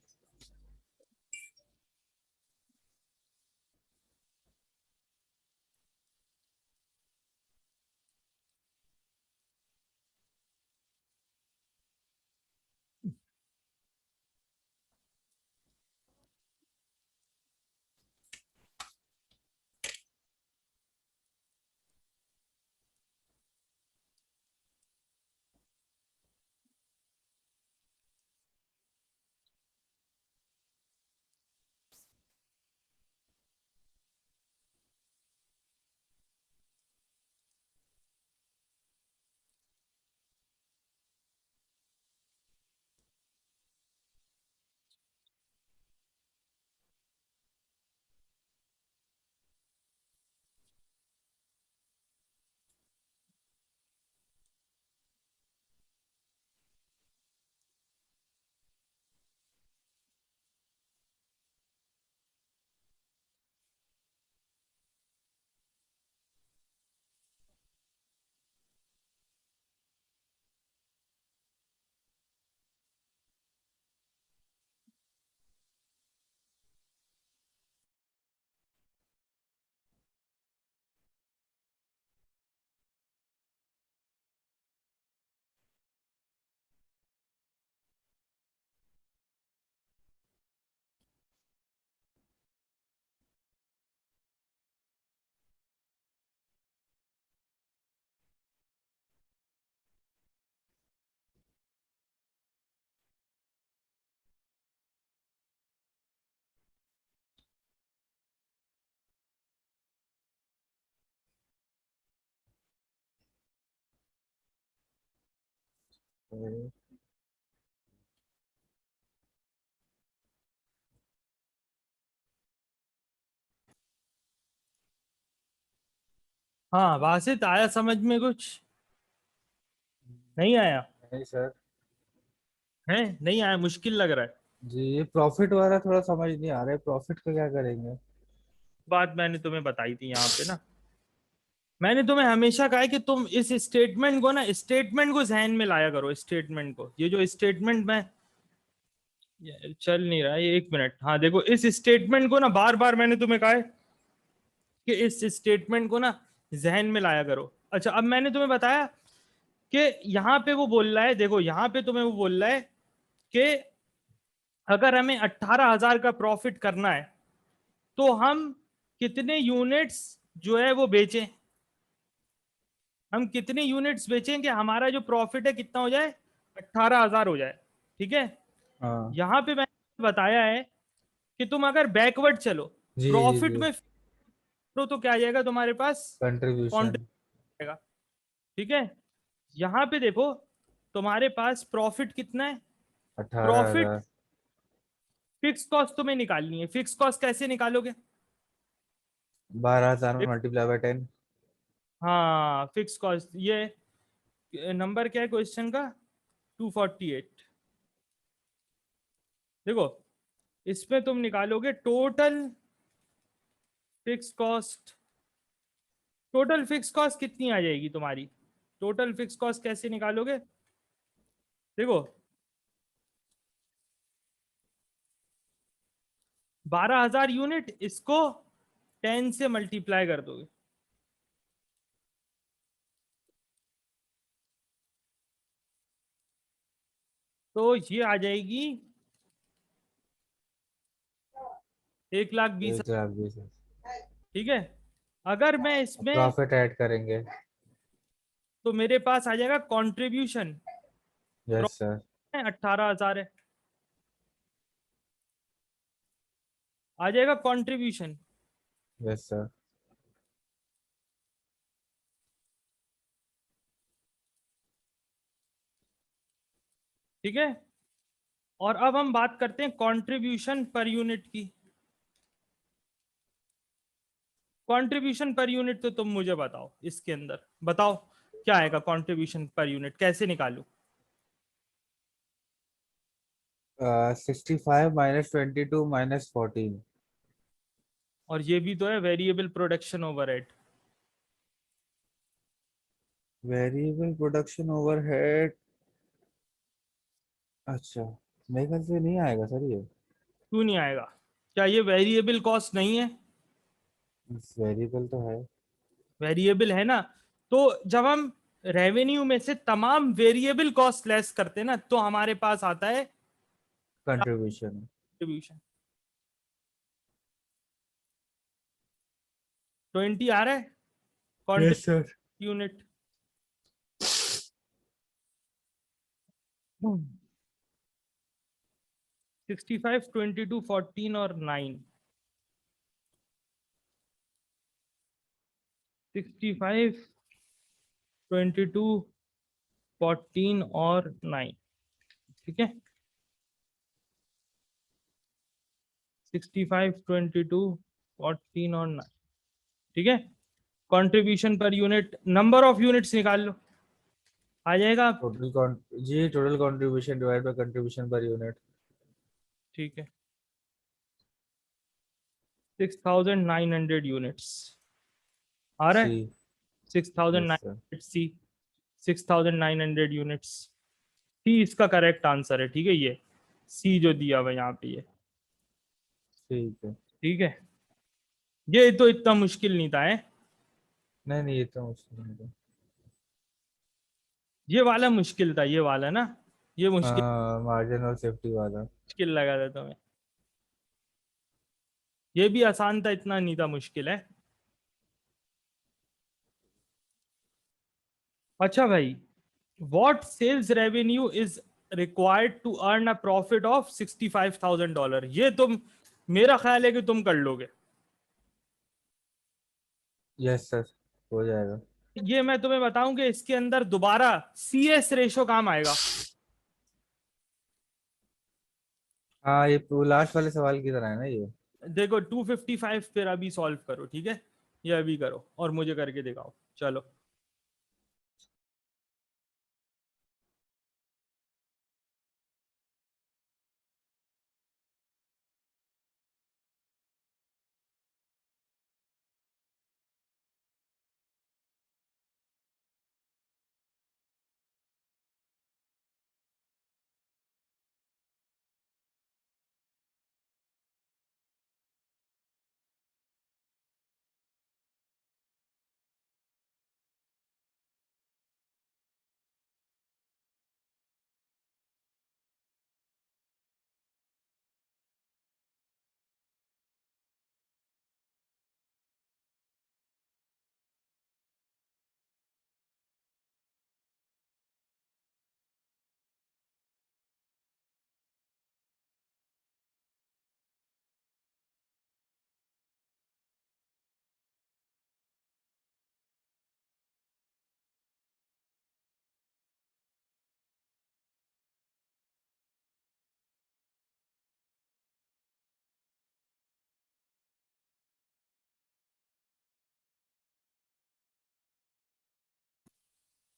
हाँ वासित, आया समझ में कुछ? नहीं आया नहीं सर। है? नहीं आया, मुश्किल लग रहा है। जी ये प्रॉफिट वाला थोड़ा समझ नहीं आ रहा है, प्रॉफिट का क्या करेंगे? बात मैंने तुम्हें बताई थी यहाँ पे ना, मैंने तुम्हें हमेशा कहा है कि तुम इस स्टेटमेंट को ना, स्टेटमेंट को जहन में लाया करो, स्टेटमेंट को। ये जो स्टेटमेंट में ये चल नहीं रहा है, ये एक मिनट, हाँ देखो इस स्टेटमेंट को ना, बार बार मैंने तुम्हें कहा है कि इस स्टेटमेंट को ना जहन में लाया करो। अच्छा, अब मैंने तुम्हें बताया कि यहाँ पे वो बोल रहा है, देखो यहाँ पे तुम्हें वो बोल रहा है कि अगर हमें 18,000 का प्रॉफिट करना है तो हम कितने यूनिट्स जो है वो बेचें, हम कितने यूनिट्स बेचें कि हमारा जो प्रॉफिट है कितना हो जाए, 18,000 हो जाए। ठीक है, हाँ। यहां पे मैंने बताया है कि तुम अगर बैकवर्ड चलो, जी जी प्रॉफिट जी। में तो क्या आ जाएगा तुम्हारे पास, कंट्रीब्यूशन। कॉन्ट्रीब्यूशन आएगा। ठीक है, यहां पे देखो तुम्हारे पास प्रॉफिट कितना है, 18,000। प्रॉफिट फिक्स कॉस्ट तुम्हें निकालनी है। फिक्स कॉस्ट कैसे निकालोगे? 12,000 मल्टीप्लाई बाय 10। हाँ फिक्स कॉस्ट, ये नंबर क्या है क्वेश्चन का, 248। देखो इसमें तुम निकालोगे total fix cost, total fix cost कितनी आ जाएगी तुम्हारी, टोटल फिक्स कॉस्ट कैसे निकालोगे? देखो 12,000 यूनिट, इसको 10 से मल्टीप्लाई कर दोगे तो ये आ जाएगी 1,20,000। 1,20,000। ठीक है, अगर मैं इसमें, प्रॉफिट ऐड करेंगे। तो मेरे पास आ जाएगा कंट्रीब्यूशन, यस सर। 18,000 है, आ जाएगा कंट्रीब्यूशन। Yes sir. ठीक है, और अब हम बात करते हैं कंट्रीब्यूशन पर यूनिट की। कंट्रीब्यूशन पर यूनिट तो तुम मुझे बताओ, इसके अंदर बताओ क्या आएगा कंट्रीब्यूशन पर यूनिट, कैसे निकालूं? 65 -22 -14। और ये भी तो है variable production overhead. Variable production overhead. अच्छा, मेरे ख्याल से नहीं आएगा सर ये। क्यों नहीं आएगा? क्या ये वेरिएबल कॉस्ट नहीं है? वेरिएबल तो है। वेरिएबल है ना, तो जब हम रेवेन्यू में से तमाम वेरिएबल कॉस्ट लेस करते हैं ना, तो हमारे पास आता है कंट्रीब्यूशन। कंट्रीब्यूशन। 20 आ रहा है यस सर। Contribution unit. 65, 22, 14 और 9। 65, 22, 14 और 9। ठीक है, 65, 22, 14 और 9। ठीक है, contribution per unit, number of units निकाल लो, आ जाएगा। जी total contribution divide by contribution per unit. ठीक है, 6,900 यूनिट्स आ रहा सी। है, six thousand yes sir. Nine C, 6,900 units, C इसका करेक्ट आंसर है। ठीक है, ये सी जो दिया हुआ है यहाँ पे ये। ठीक है। ठीक है, ये तो इतना मुश्किल नहीं था है, नहीं नहीं, ये तो मुश्किल नहीं था। ये वाला मुश्किल था, ये वाला ना, ये मुश्किल, हाँ, मार्जिन और सेफ्टी वाला। मुश्किल लगा था तुम्हें। ये भी आसान था, इतना नहीं था मुश्किल है। अच्छा भाई, what sales revenue is required to earn a profit of $65,000? ये तुम, मेरा ख्याल है कि तुम कर लोगे। यस सर, हो जाएगा। ये मैं तुम्हें बताऊं कि इसके अंदर दोबारा CS रेशो काम आएगा। हाँ, ये लास्ट वाले सवाल की तरह है ना ये। देखो 255 फिर अभी सॉल्व करो, ठीक है, ये अभी करो और मुझे करके दिखाओ। चलो।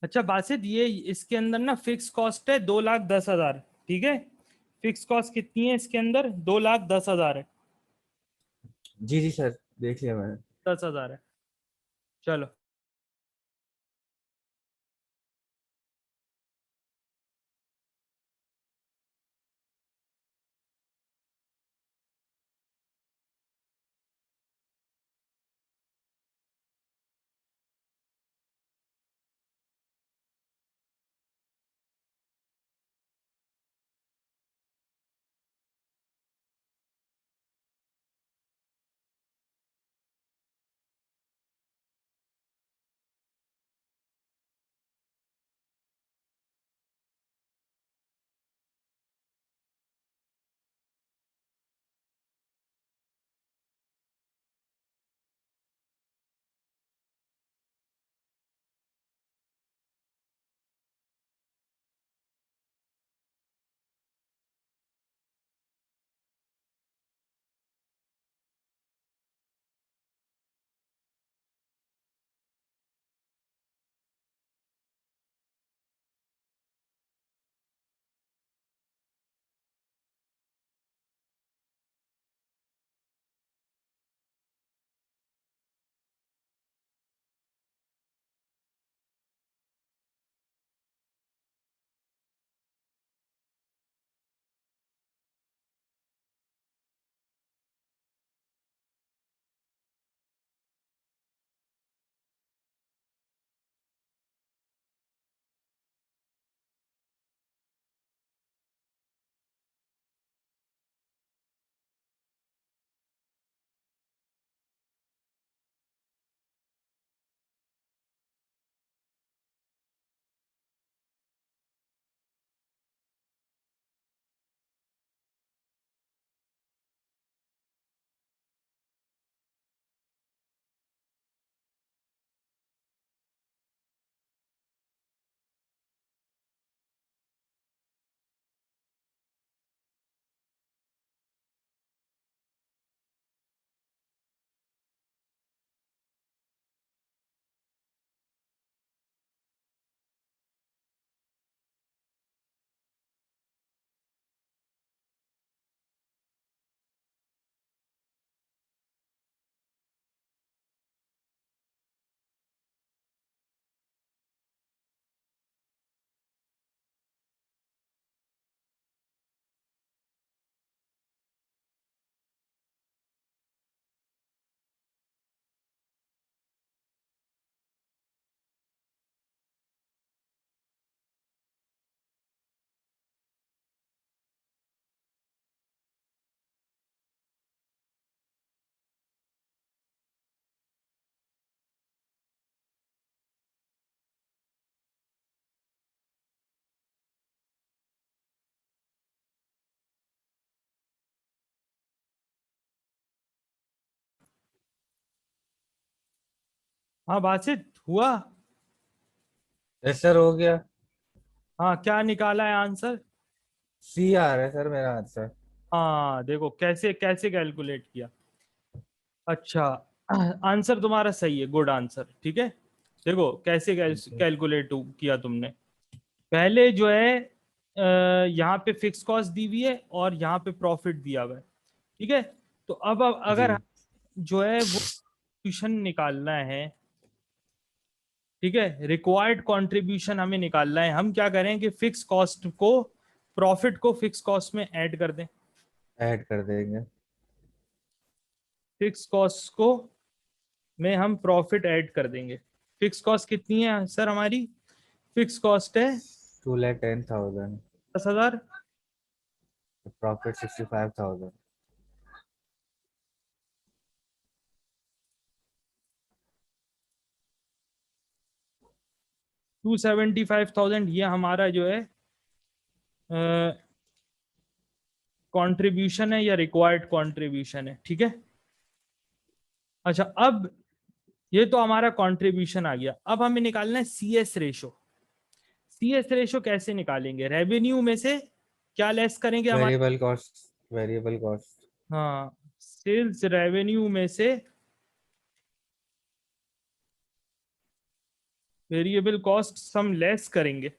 अच्छा बासित, ये इसके अंदर ना फिक्स कॉस्ट है 2,10,000, ठीक है। फिक्स कॉस्ट कितनी है इसके अंदर? 2,10,000 है। जी जी सर, देख लिया मैंने। 10,000 है। चलो। हाँ बासित, हुआ? यस सर, हो गया। हाँ, क्या निकाला है आंसर? सी आ रहा है सर मेरा आंसर। हाँ देखो कैसे कैसे कैलकुलेट किया। अच्छा, आंसर तुम्हारा सही है, गुड आंसर, ठीक है। देखो कैसे ठीक है। कैलकुलेट किया तुमने। पहले जो है यहाँ पे फिक्स कॉस्ट दी हुई है और यहाँ पे प्रॉफिट दिया हुआ है, ठीक है। तो अब जी। अगर जो है वो कंट्रीब्यूशन निकालना है, ठीक है, रिक्वायर्ड कंट्रीब्यूशन हमें निकालना है, हम क्या करें कि फिक्स कॉस्ट को, प्रॉफिट को फिक्स कॉस्ट में ऐड कर दें। ऐड कर देंगे। फिक्स कॉस्ट को में हम प्रॉफिट ऐड कर देंगे। फिक्स कॉस्ट कितनी है सर हमारी? फिक्स कॉस्ट है 2,10,000। 10,000। प्रॉफिट 65,000। 275,000 ये हमारा जो है कंट्रीब्यूशन है या रिक्वायर्ड कंट्रीब्यूशन है, ठीक है। अच्छा, अब ये तो हमारा कंट्रीब्यूशन आ गया, अब हमें निकालना है C S ratio. C S ratio कैसे निकालेंगे? रेवेन्यू में से क्या लेस करेंगे हमारे? Variable cost. Variable cost. हाँ, सेल्स रेवेन्यू में से वेरिएबल कॉस्ट सम लेस करेंगे।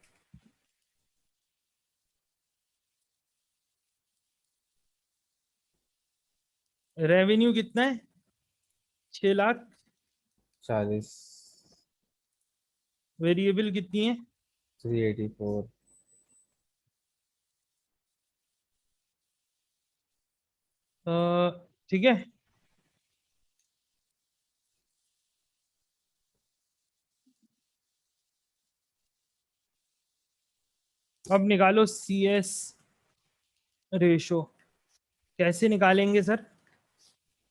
रेवेन्यू कितना है? 6 लाख। 40। वेरिएबल कितनी है? 384। ठीक है। अब निकालो सी एस रेशो। कैसे निकालेंगे sir?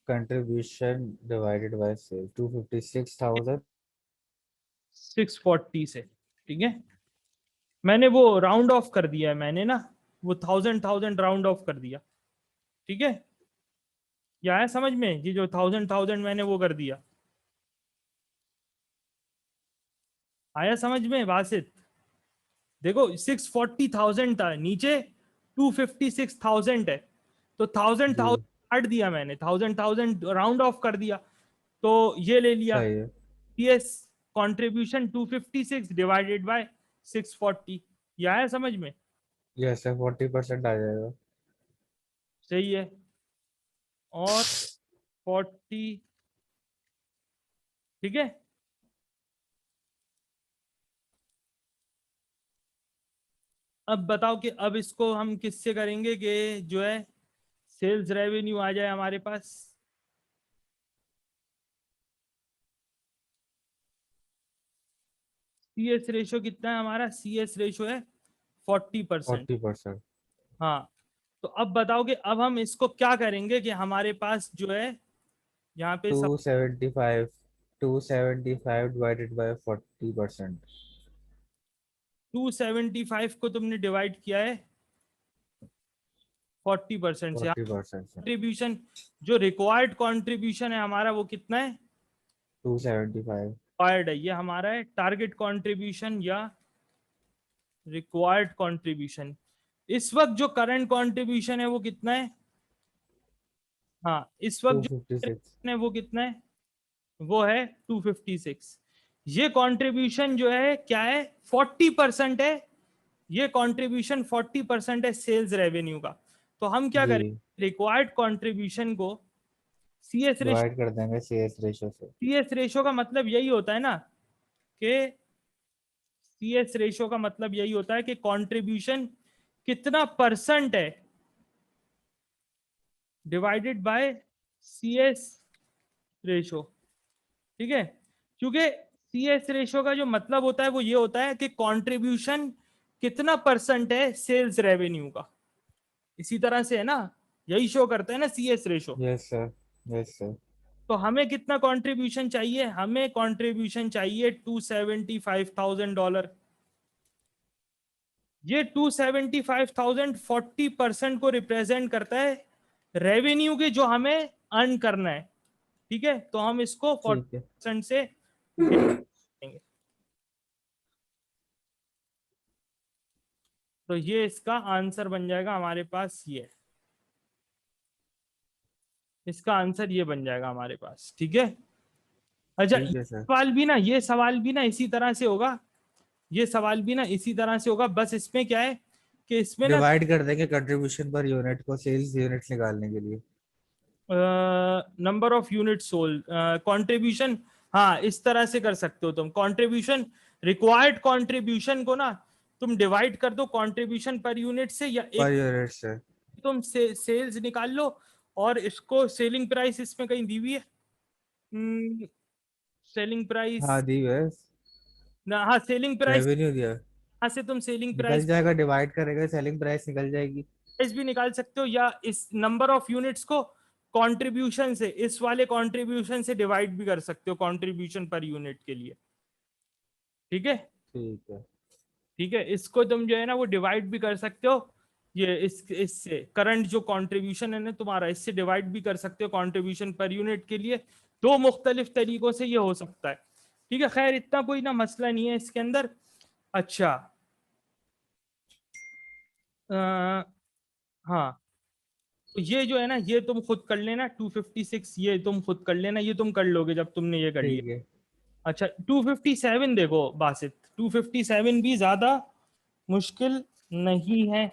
Contribution divided by sale 256,000। 640 से, ठीक है। मैंने वो राउंड ऑफ कर दिया है, मैंने ना वो 1000 राउंड ऑफ कर दिया, ठीक है। या आया समझ में? ये जो 1000 मैंने वो कर दिया, आया समझ में बासित? देखो 640,000 था, नीचे 256,000 है, तो थाउजेंड जी। थाउजेंड काट दिया मैंने, 1000 राउंड ऑफ कर दिया, तो ये ले लिया। सही है। Yes, contribution 256 divided by 640। ये आया समझ में? यस सर, 40% आ जाएगा। सही है। और 40, ठीक है। अब बताओ कि अब इसको हम किससे करेंगे कि जो है सेल्स रेवेन्यू आ जाए हमारे पास। सी एस रेशो कितना है हमारा? सी एस रेशो है 40%। 40%। हाँ, तो अब बताओ कि अब हम इसको क्या करेंगे कि हमारे पास जो है यहाँ पे सब 275। 275 डिवाइडेड बाय 40%। 275 को तुमने डिवाइड किया है 40% से। 40% से। कंट्रीब्यूशन, जो रिक्वायर्ड कंट्रीब्यूशन है हमारा वो कितना है? 275। रिक्वायर्ड है, ये हमारा है टारगेट कंट्रीब्यूशन या रिक्वायर्ड कंट्रीब्यूशन। इस वक्त जो करंट कंट्रीब्यूशन है वो कितना है? हाँ, इस वक्त जो 256। contribution है वो कितना है? वो है 256। ये कंट्रीब्यूशन जो है क्या है? 40% है। ये कंट्रीब्यूशन 40% है सेल्स रेवेन्यू का। तो हम क्या जी। करेंगे, रिक्वायर्ड कंट्रीब्यूशन को सी एस रेशो। डिवाइड कर देंगे सीएस रेशो से। सी एस रेशो का मतलब यही होता है ना कि सी एस रेशो का मतलब यही होता है कि कंट्रीब्यूशन कितना परसेंट है divided by C S ratio, ठीक है। क्योंकि सी एस रेशो का जो मतलब होता है वो ये होता है कि कंट्रीब्यूशन कितना परसेंट है सेल्स रेवेन्यू का। इसी तरह से है ना, यही शो करता है ना C S ratio. Yes sir. Yes sir. तो हमें कितना कंट्रीब्यूशन चाहिए? हमें कंट्रीब्यूशन चाहिए $275,000। ये 275,000 40% को रिप्रेजेंट करता है रेवेन्यू के जो हमें अर्न करना है, ठीक है। तो हम इसको ठीक है। 40% से देंगे। तो ये इसका आंसर बन जाएगा हमारे पास, ये इसका आंसर ये बन जाएगा हमारे पास, ठीक है। अच्छा, ठीक है सर। ये सवाल भी ना इसी तरह से होगा, ये सवाल भी ना इसी तरह से होगा, बस इसमें क्या है कि इसमें ना डिवाइड कर देंगे कंट्रीब्यूशन पर यूनिट को सेल्स यूनिट निकालने के लिए। Number of unit sold, contribution, हाँ इस तरह से कर सकते हो तुम। कंट्रीब्यूशन, रिक्वायर्ड कंट्रीब्यूशन को ना तुम डिवाइड कर दो कंट्रीब्यूशन पर यूनिट से, या पर एक यूनिट से। तुम सेल्स निकाल लो, और इसको सेलिंग प्राइस इसमें कहीं दी हुई है, सेलिंग हाँ प्राइस दी है। ना, हाँ सेलिंग प्राइस, रेवेन्यू दिया। यहाँ से तुम सेलिंग निकल प्राइस जाएगा, डिवाइड करेगा, सेलिंग प्राइस निकल जाएगी। भी निकाल सकते हो, या इस नंबर ऑफ यूनिट्स को कंट्रीब्यूशन से, इस वाले कंट्रीब्यूशन से डिवाइड भी कर सकते हो कंट्रीब्यूशन पर यूनिट के लिए। ठीक है, ठीक है। ठीक है, इसको तुम जो है ना वो डिवाइड भी कर सकते हो, ये इससे करंट जो कंट्रीब्यूशन है ना तुम्हारा, इससे डिवाइड भी कर सकते हो कंट्रीब्यूशन पर यूनिट के लिए। दो मुख्तलिफ तरीकों से ये हो सकता है। ठीक है, खैर इतना कोई ना मसला नहीं है इसके अंदर। अच्छा, आ, हाँ, तो ये जो है ना ये तुम खुद कर लेना, 256 ये तुम खुद कर लेना, ये तुम कर लोगे जब तुमने ये कर लिया। ठीक है। अच्छा, 257 देखो बासित, 257 भी ज्यादा मुश्किल नहीं है।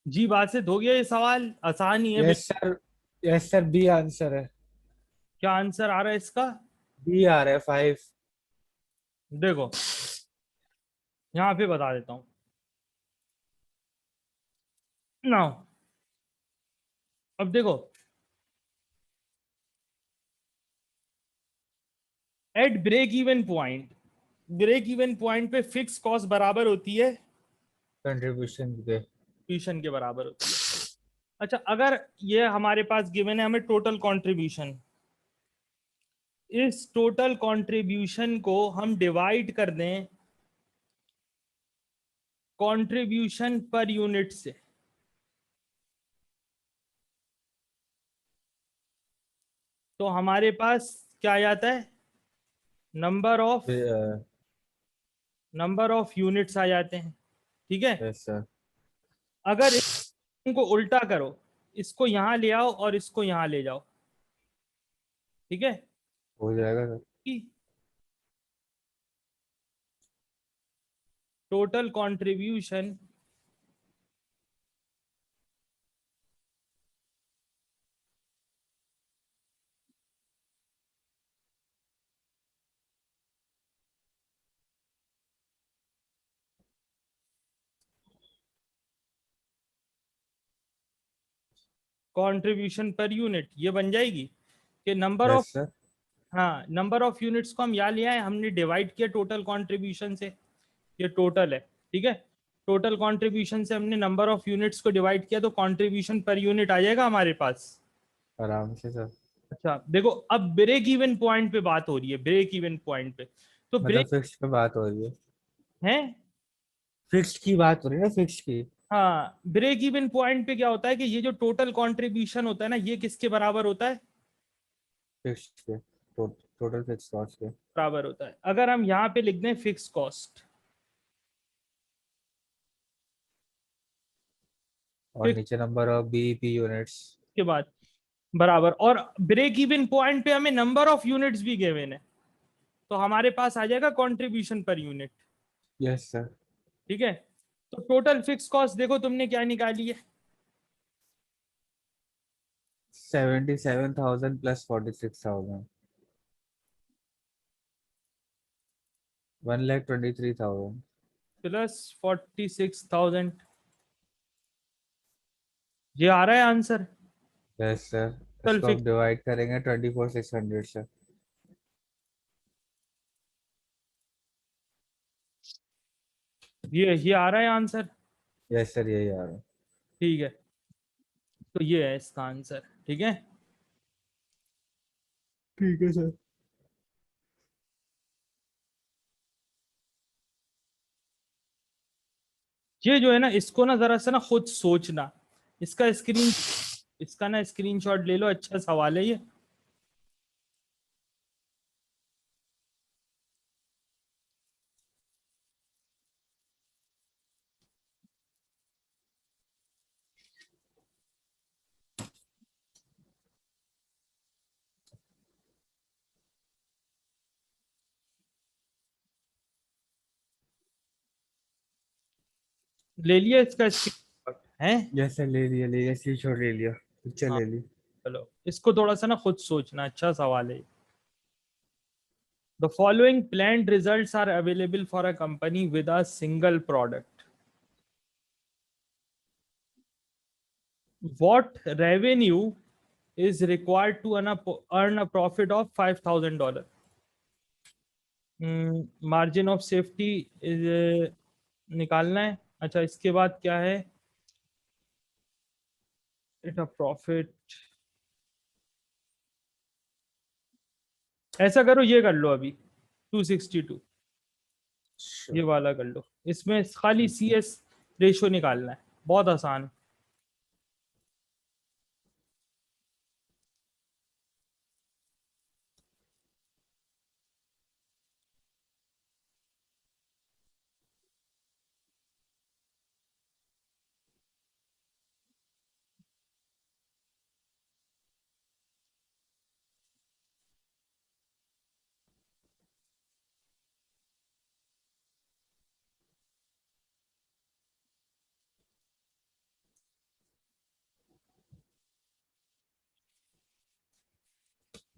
जी बासित हो गया ये सवाल, आसान ही है यस बिल्कुल। Sir. Yes sir, B answer है। क्या आंसर आ रहा है इसका? बी आ रहा है 5। देखो, यहाँ पे बता देता हूँ ना। अब देखो, at break even point, break even पे फिक्स कॉस्ट बराबर होती है कंट्रीब्यूशन के। ट्यूशन के बराबर होती है। अच्छा, अगर ये हमारे पास गिवन है हमें टोटल कंट्रीब्यूशन, इस टोटल कंट्रीब्यूशन को हम डिवाइड कर दें कंट्रीब्यूशन पर यूनिट से, तो हमारे पास क्या आ जाता है, नंबर ऑफ यूनिट्स आ जाते हैं। ठीक है। Yes sir. अगर इनको उल्टा करो, इसको यहां ले आओ और इसको यहां ले जाओ। ठीक है। हो जाएगा sir. Total contribution contribution per unit ये बन जाएगी कि नंबर ऑफ, यस सर। हाँ नंबर ऑफ यूनिट्स को हम यहाँ ले आए, हमने डिवाइड किया टोटल कंट्रीब्यूशन से, ये टोटल है। ठीक है। टोटल कंट्रीब्यूशन से हमने नंबर ऑफ यूनिट्स को डिवाइड किया तो कंट्रीब्यूशन पर यूनिट आ जाएगा हमारे पास। आराम से सर। अच्छा देखो, अब ब्रेक इवन पॉइंट पे बात हो रही है, ब्रेक इवन पॉइंट पे, तो मतलब ब्रेक फिक्स पे बात हो रही है। है, फिक्स की बात हो रही है ना, फिक्स की। हाँ ब्रेक इवन पॉइंट पे क्या होता है कि ये जो टोटल कंट्रीब्यूशन होता है ना, ये किसके बराबर होता है, फिक्स के टोटल फिक्स कॉस्ट के। बराबर होता है। अगर हम यहाँ पे लिख दें फिक्स कॉस्ट, और फिक्स नीचे नंबर ऑफ बीईपी यूनिट्स। के बाद बराबर, और ब्रेक इवन पॉइंट पे हमें नंबर ऑफ यूनिट्स भी गिवन है, तो हमारे पास आ जाएगा contribution per unit. Yes sir. ठीक है। तो टोटल फिक्स कॉस्ट देखो तुमने क्या निकाली है, 77,000 प्लस 46,000, 1,23,000। +46,000, ये आ रहा है आंसर। Yes sir. टोटल इसको फिक्स, आप डिवाइड करेंगे 24,600 से। ये आ रहा है आंसर। यस सर, यही आ रहा है। ठीक है, तो ये है इसका आंसर। ठीक है। ठीक है सर। ये जो है ना, इसको ना जरा सा ना खुद सोचना, इसका स्क्रीन, इसका ना स्क्रीनशॉट ले लो, अच्छा सवाल है ये। ले लिया इसका स्क्रीनशॉट है। यस सर, ले लिया स्क्रीनशॉट ले लिया, पिक्चर हाँ, ले ली। चलो इसको थोड़ा सा ना खुद सोचना, अच्छा सवाल है। The following planned results are available for a company with a single product. What revenue is required to earn a profit of $5,000? Margin of safety निकालना है। अच्छा, इसके बाद क्या है, इट अ प्रॉफिट, ऐसा करो ये कर लो अभी, 262, Sure, ये वाला कर लो। इसमें खाली ठीक सी है। एस रेशो निकालना है, बहुत आसान।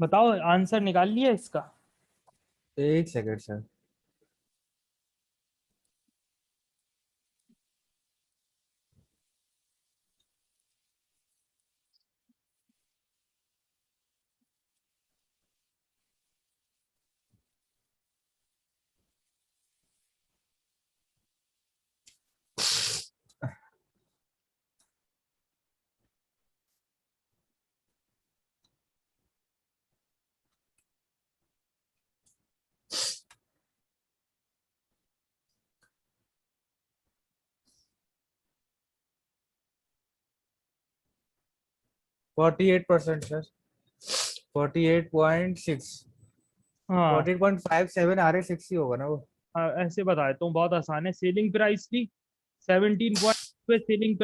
बताओ आंसर निकाल लिया इसका। एक सेकंड सर। 48% सर, 48.6, हाँ 48.57 आ रहे, 6 ही होगा ना वो। ऐसे बता देता हूँ, बहुत आसान है। सेलिंग प्राइस थी 17 पे, सेलिंग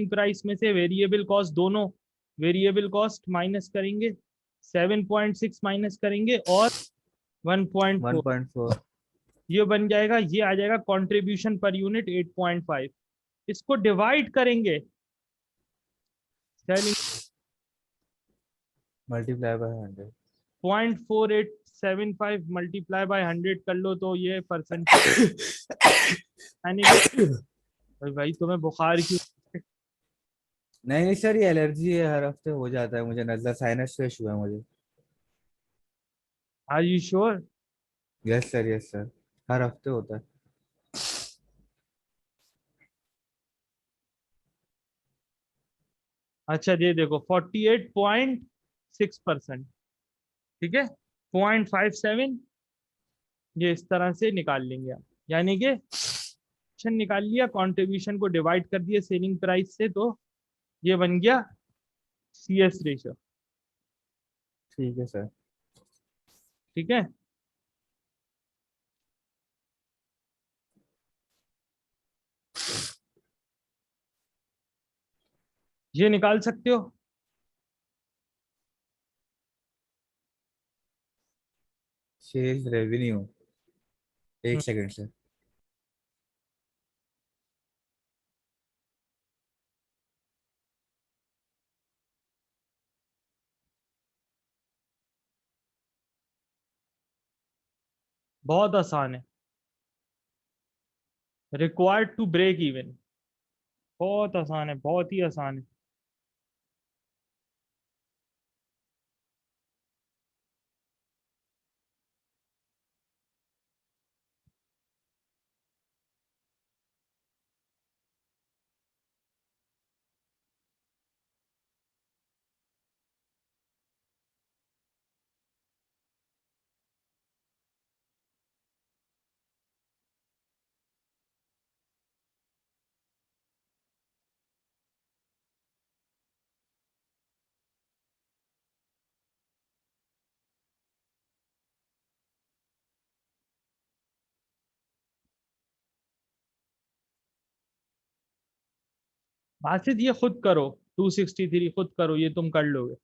प्राइस में से वेरिएबल कॉस्ट, दोनों वेरिएबल कॉस्ट माइनस करेंगे, 7.6 माइनस करेंगे और 1.4, 1.4। ये बन जाएगा, ये आ जाएगा कंट्रीब्यूशन पर यूनिट 8.5। इसको डिवाइड करेंगे, selling multiply by 100। 0.4875 multiply by 100 कर लो तो ये परसेंटेज, यानी कि भाई तुम्हें बुखार क्यों? नहीं नहीं सर, ये एलर्जी है, हर हफ्ते हो जाता है मुझे, नजला साइनस का इशू है मुझे। Are you sure? Yes sir, yes sir, हर हफ्ते होता है। अच्छा ये देखो 48.6%, ठीक है, 0.57, ये इस तरह से निकाल लेंगे आप, यानी कि निकाल लिया, कंट्रीब्यूशन को डिवाइड कर दिया सेलिंग प्राइस से, तो ये बन गया CS रेशियो। ठीक है सर। ठीक है, ये निकाल सकते हो। सेल्स रेवेन्यू, एक हम्म, सेकंड सर। बहुत आसान है, रिक्वायर्ड टू ब्रेक इवन, बहुत आसान है, बहुत ही आसान है। बासित ये खुद करो, 263 खुद करो, ये तुम कर लोगे।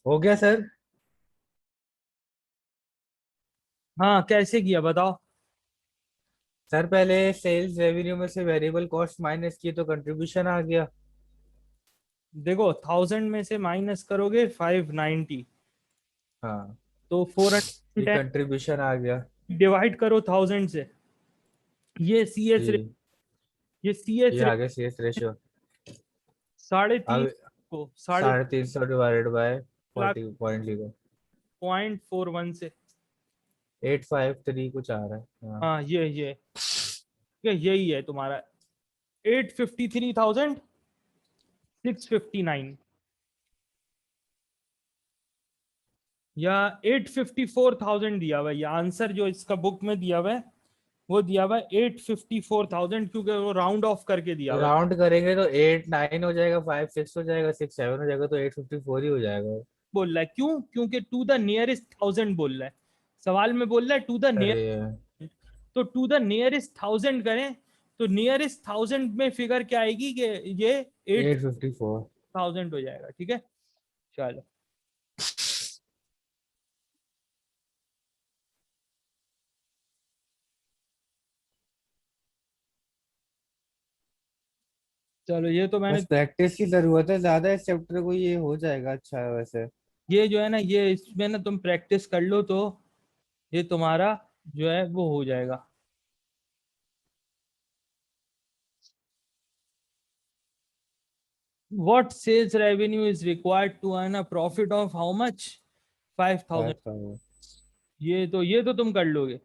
हो गया सर। हाँ कैसे किया बताओ। सर पहले सेल्स रेवेन्यू में से वेरिएबल कॉस्ट माइनस की तो कंट्रीब्यूशन आ गया। देखो 1000 में से माइनस करोगे 590, हाँ, तो ये 410, कंट्रीब्यूशन आ गया। डिवाइड करो 1000 से, ये CS, जी, ये CS ये आ गया सीएस रेशियो। 3.5 अब को 3.5 350 डिवाइडेड बाय लाख 40.0, 0.41 से, 853 कुछ आ रहा है। हाँ। हाँ ये यही है तुम्हारा 853,659। या 854,000 दिया हुआ है। ये आंसर जो इसका बुक में दिया हुआ है वो दिया हुआ है 854,000, क्योंकि वो राउंड ऑफ करके दिया हुआ है। राउंड करेंगे तो 8 9 हो जाएगा, 5 6 हो जाएगा, 6 7 हो जाएगा, तो 854 ही हो जाएगा। बोल रहा है क्यों? क्योंकि टू द नियरेस्ट 1000 बोल रहा है, सवाल में बोल रहा है टू द अरे नियर। तो टू द नियरेस्ट 1000 करें तो नियरेस्ट 1000 में फिगर क्या आएगी कि ये 854। 8000 हो जाएगा। ठीक है, चलो। चलो ये तो मैंने, बस प्रैक्टिस की जरूरत है ज्यादा इस चैप्टर को, ये हो जाएगा अच्छा है वैसे। ये जो है ना, ये इसमें ना तुम प्रैक्टिस कर लो तो ये तुम्हारा जो है वो हो जाएगा। What sales revenue is required to earn a profit of how much? 5,000। 5 ये तो तुम कर लोगे।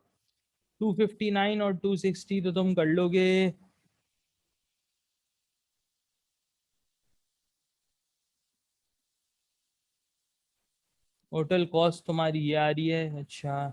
259 और 260 तो तुम कर लोगे। टोटल कॉस्ट तुम्हारी ये आ रही है। अच्छा,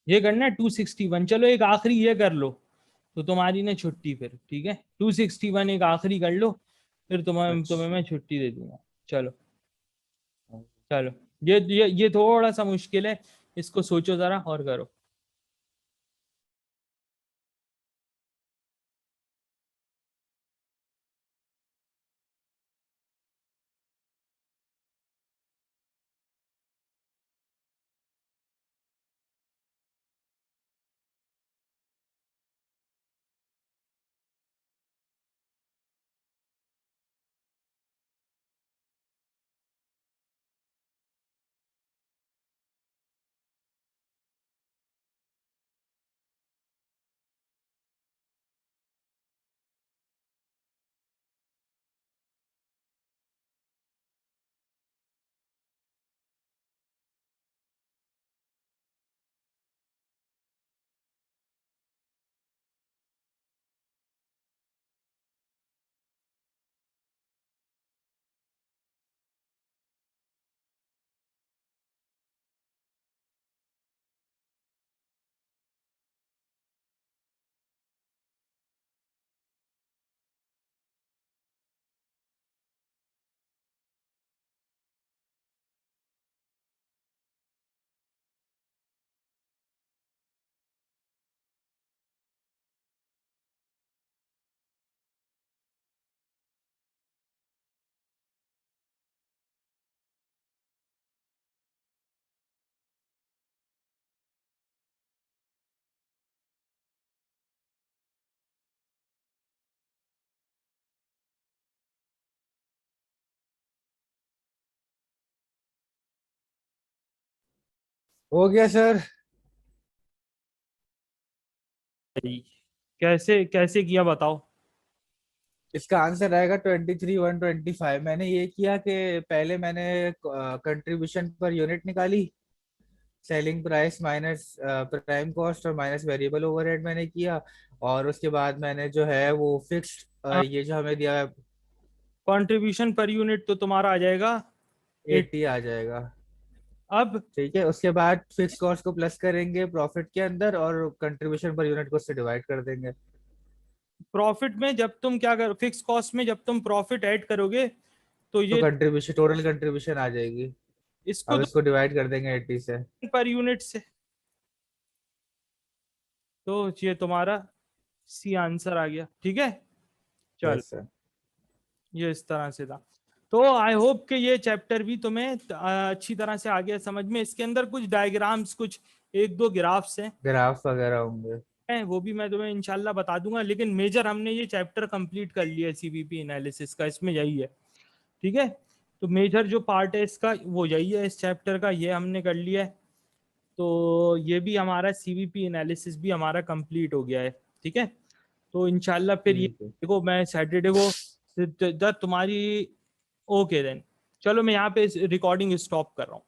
ये करना है 261। चलो एक आखिरी ये कर लो तो तुम्हारी ना छुट्टी फिर। ठीक है, 261 एक आखिरी कर लो, फिर तुम्हें तुम्हें अच्छा। मैं छुट्टी दे दूंगा। चलो। चलो, ये थोड़ा सा मुश्किल है, इसको सोचो जरा और करो। हो गया सर। कैसे कैसे किया बताओ। इसका आंसर आएगा 23 125। मैंने ये किया कि पहले मैंने कंट्रीब्यूशन पर यूनिट निकाली, selling price minus prime cost और माइनस वेरिएबल ओवरहेड मैंने किया, और उसके बाद मैंने जो है वो फिक्स्ड ये जो हमें दिया है कंट्रीब्यूशन पर यूनिट तो तुम्हारा आ जाएगा 80 आ जाएगा। अब ठीक है, उसके बाद फिक्स कॉस्ट को प्लस करेंगे प्रॉफिट के अंदर और कंट्रीब्यूशन पर यूनिट को उससे डिवाइड कर देंगे। प्रॉफिट में जब तुम क्या कर, फिक्स कॉस्ट में जब तुम प्रॉफिट ऐड करोगे तो तो ये कंट्रीब्यूशन, टोटल कंट्रीब्यूशन आ जाएगी। इसको अब तो इसको डिवाइड कर देंगे 80 से। पर यूनिट से, तो ये तुम्हारा सी आंसर आ गया। ठीक है, चल। Yes sir. ये इस तरह से था। तो आई होप कि ये चैप्टर भी तुम्हें अच्छी तरह से आ गया समझ में। इसके अंदर कुछ डायग्राम्स, कुछ एक दो ग्राफ्स ग्राफ वगैरह होंगे। हैं, वो भी मैं तुम्हें इंशाल्लाह बता दूंगा। लेकिन मेजर हमने ये चैप्टर कंप्लीट कर लिया है सीवीपी एनालिसिस का, इसमें यही है। ठीक है, तो मेजर जो पार्ट है इसका वो यही है, इस चैप्टर का ये हमने कर लिया है। तो ये भी हमारा सीवीपी एनालिसिस भी हमारा कंप्लीट हो गया है। ठीक है, तो इंशाल्लाह फिर ये ठीक है। देखो, मैं सैटरडे को तुम्हारी, ओके देन। चलो मैं यहाँ पे रिकॉर्डिंग स्टॉप कर रहा हूँ।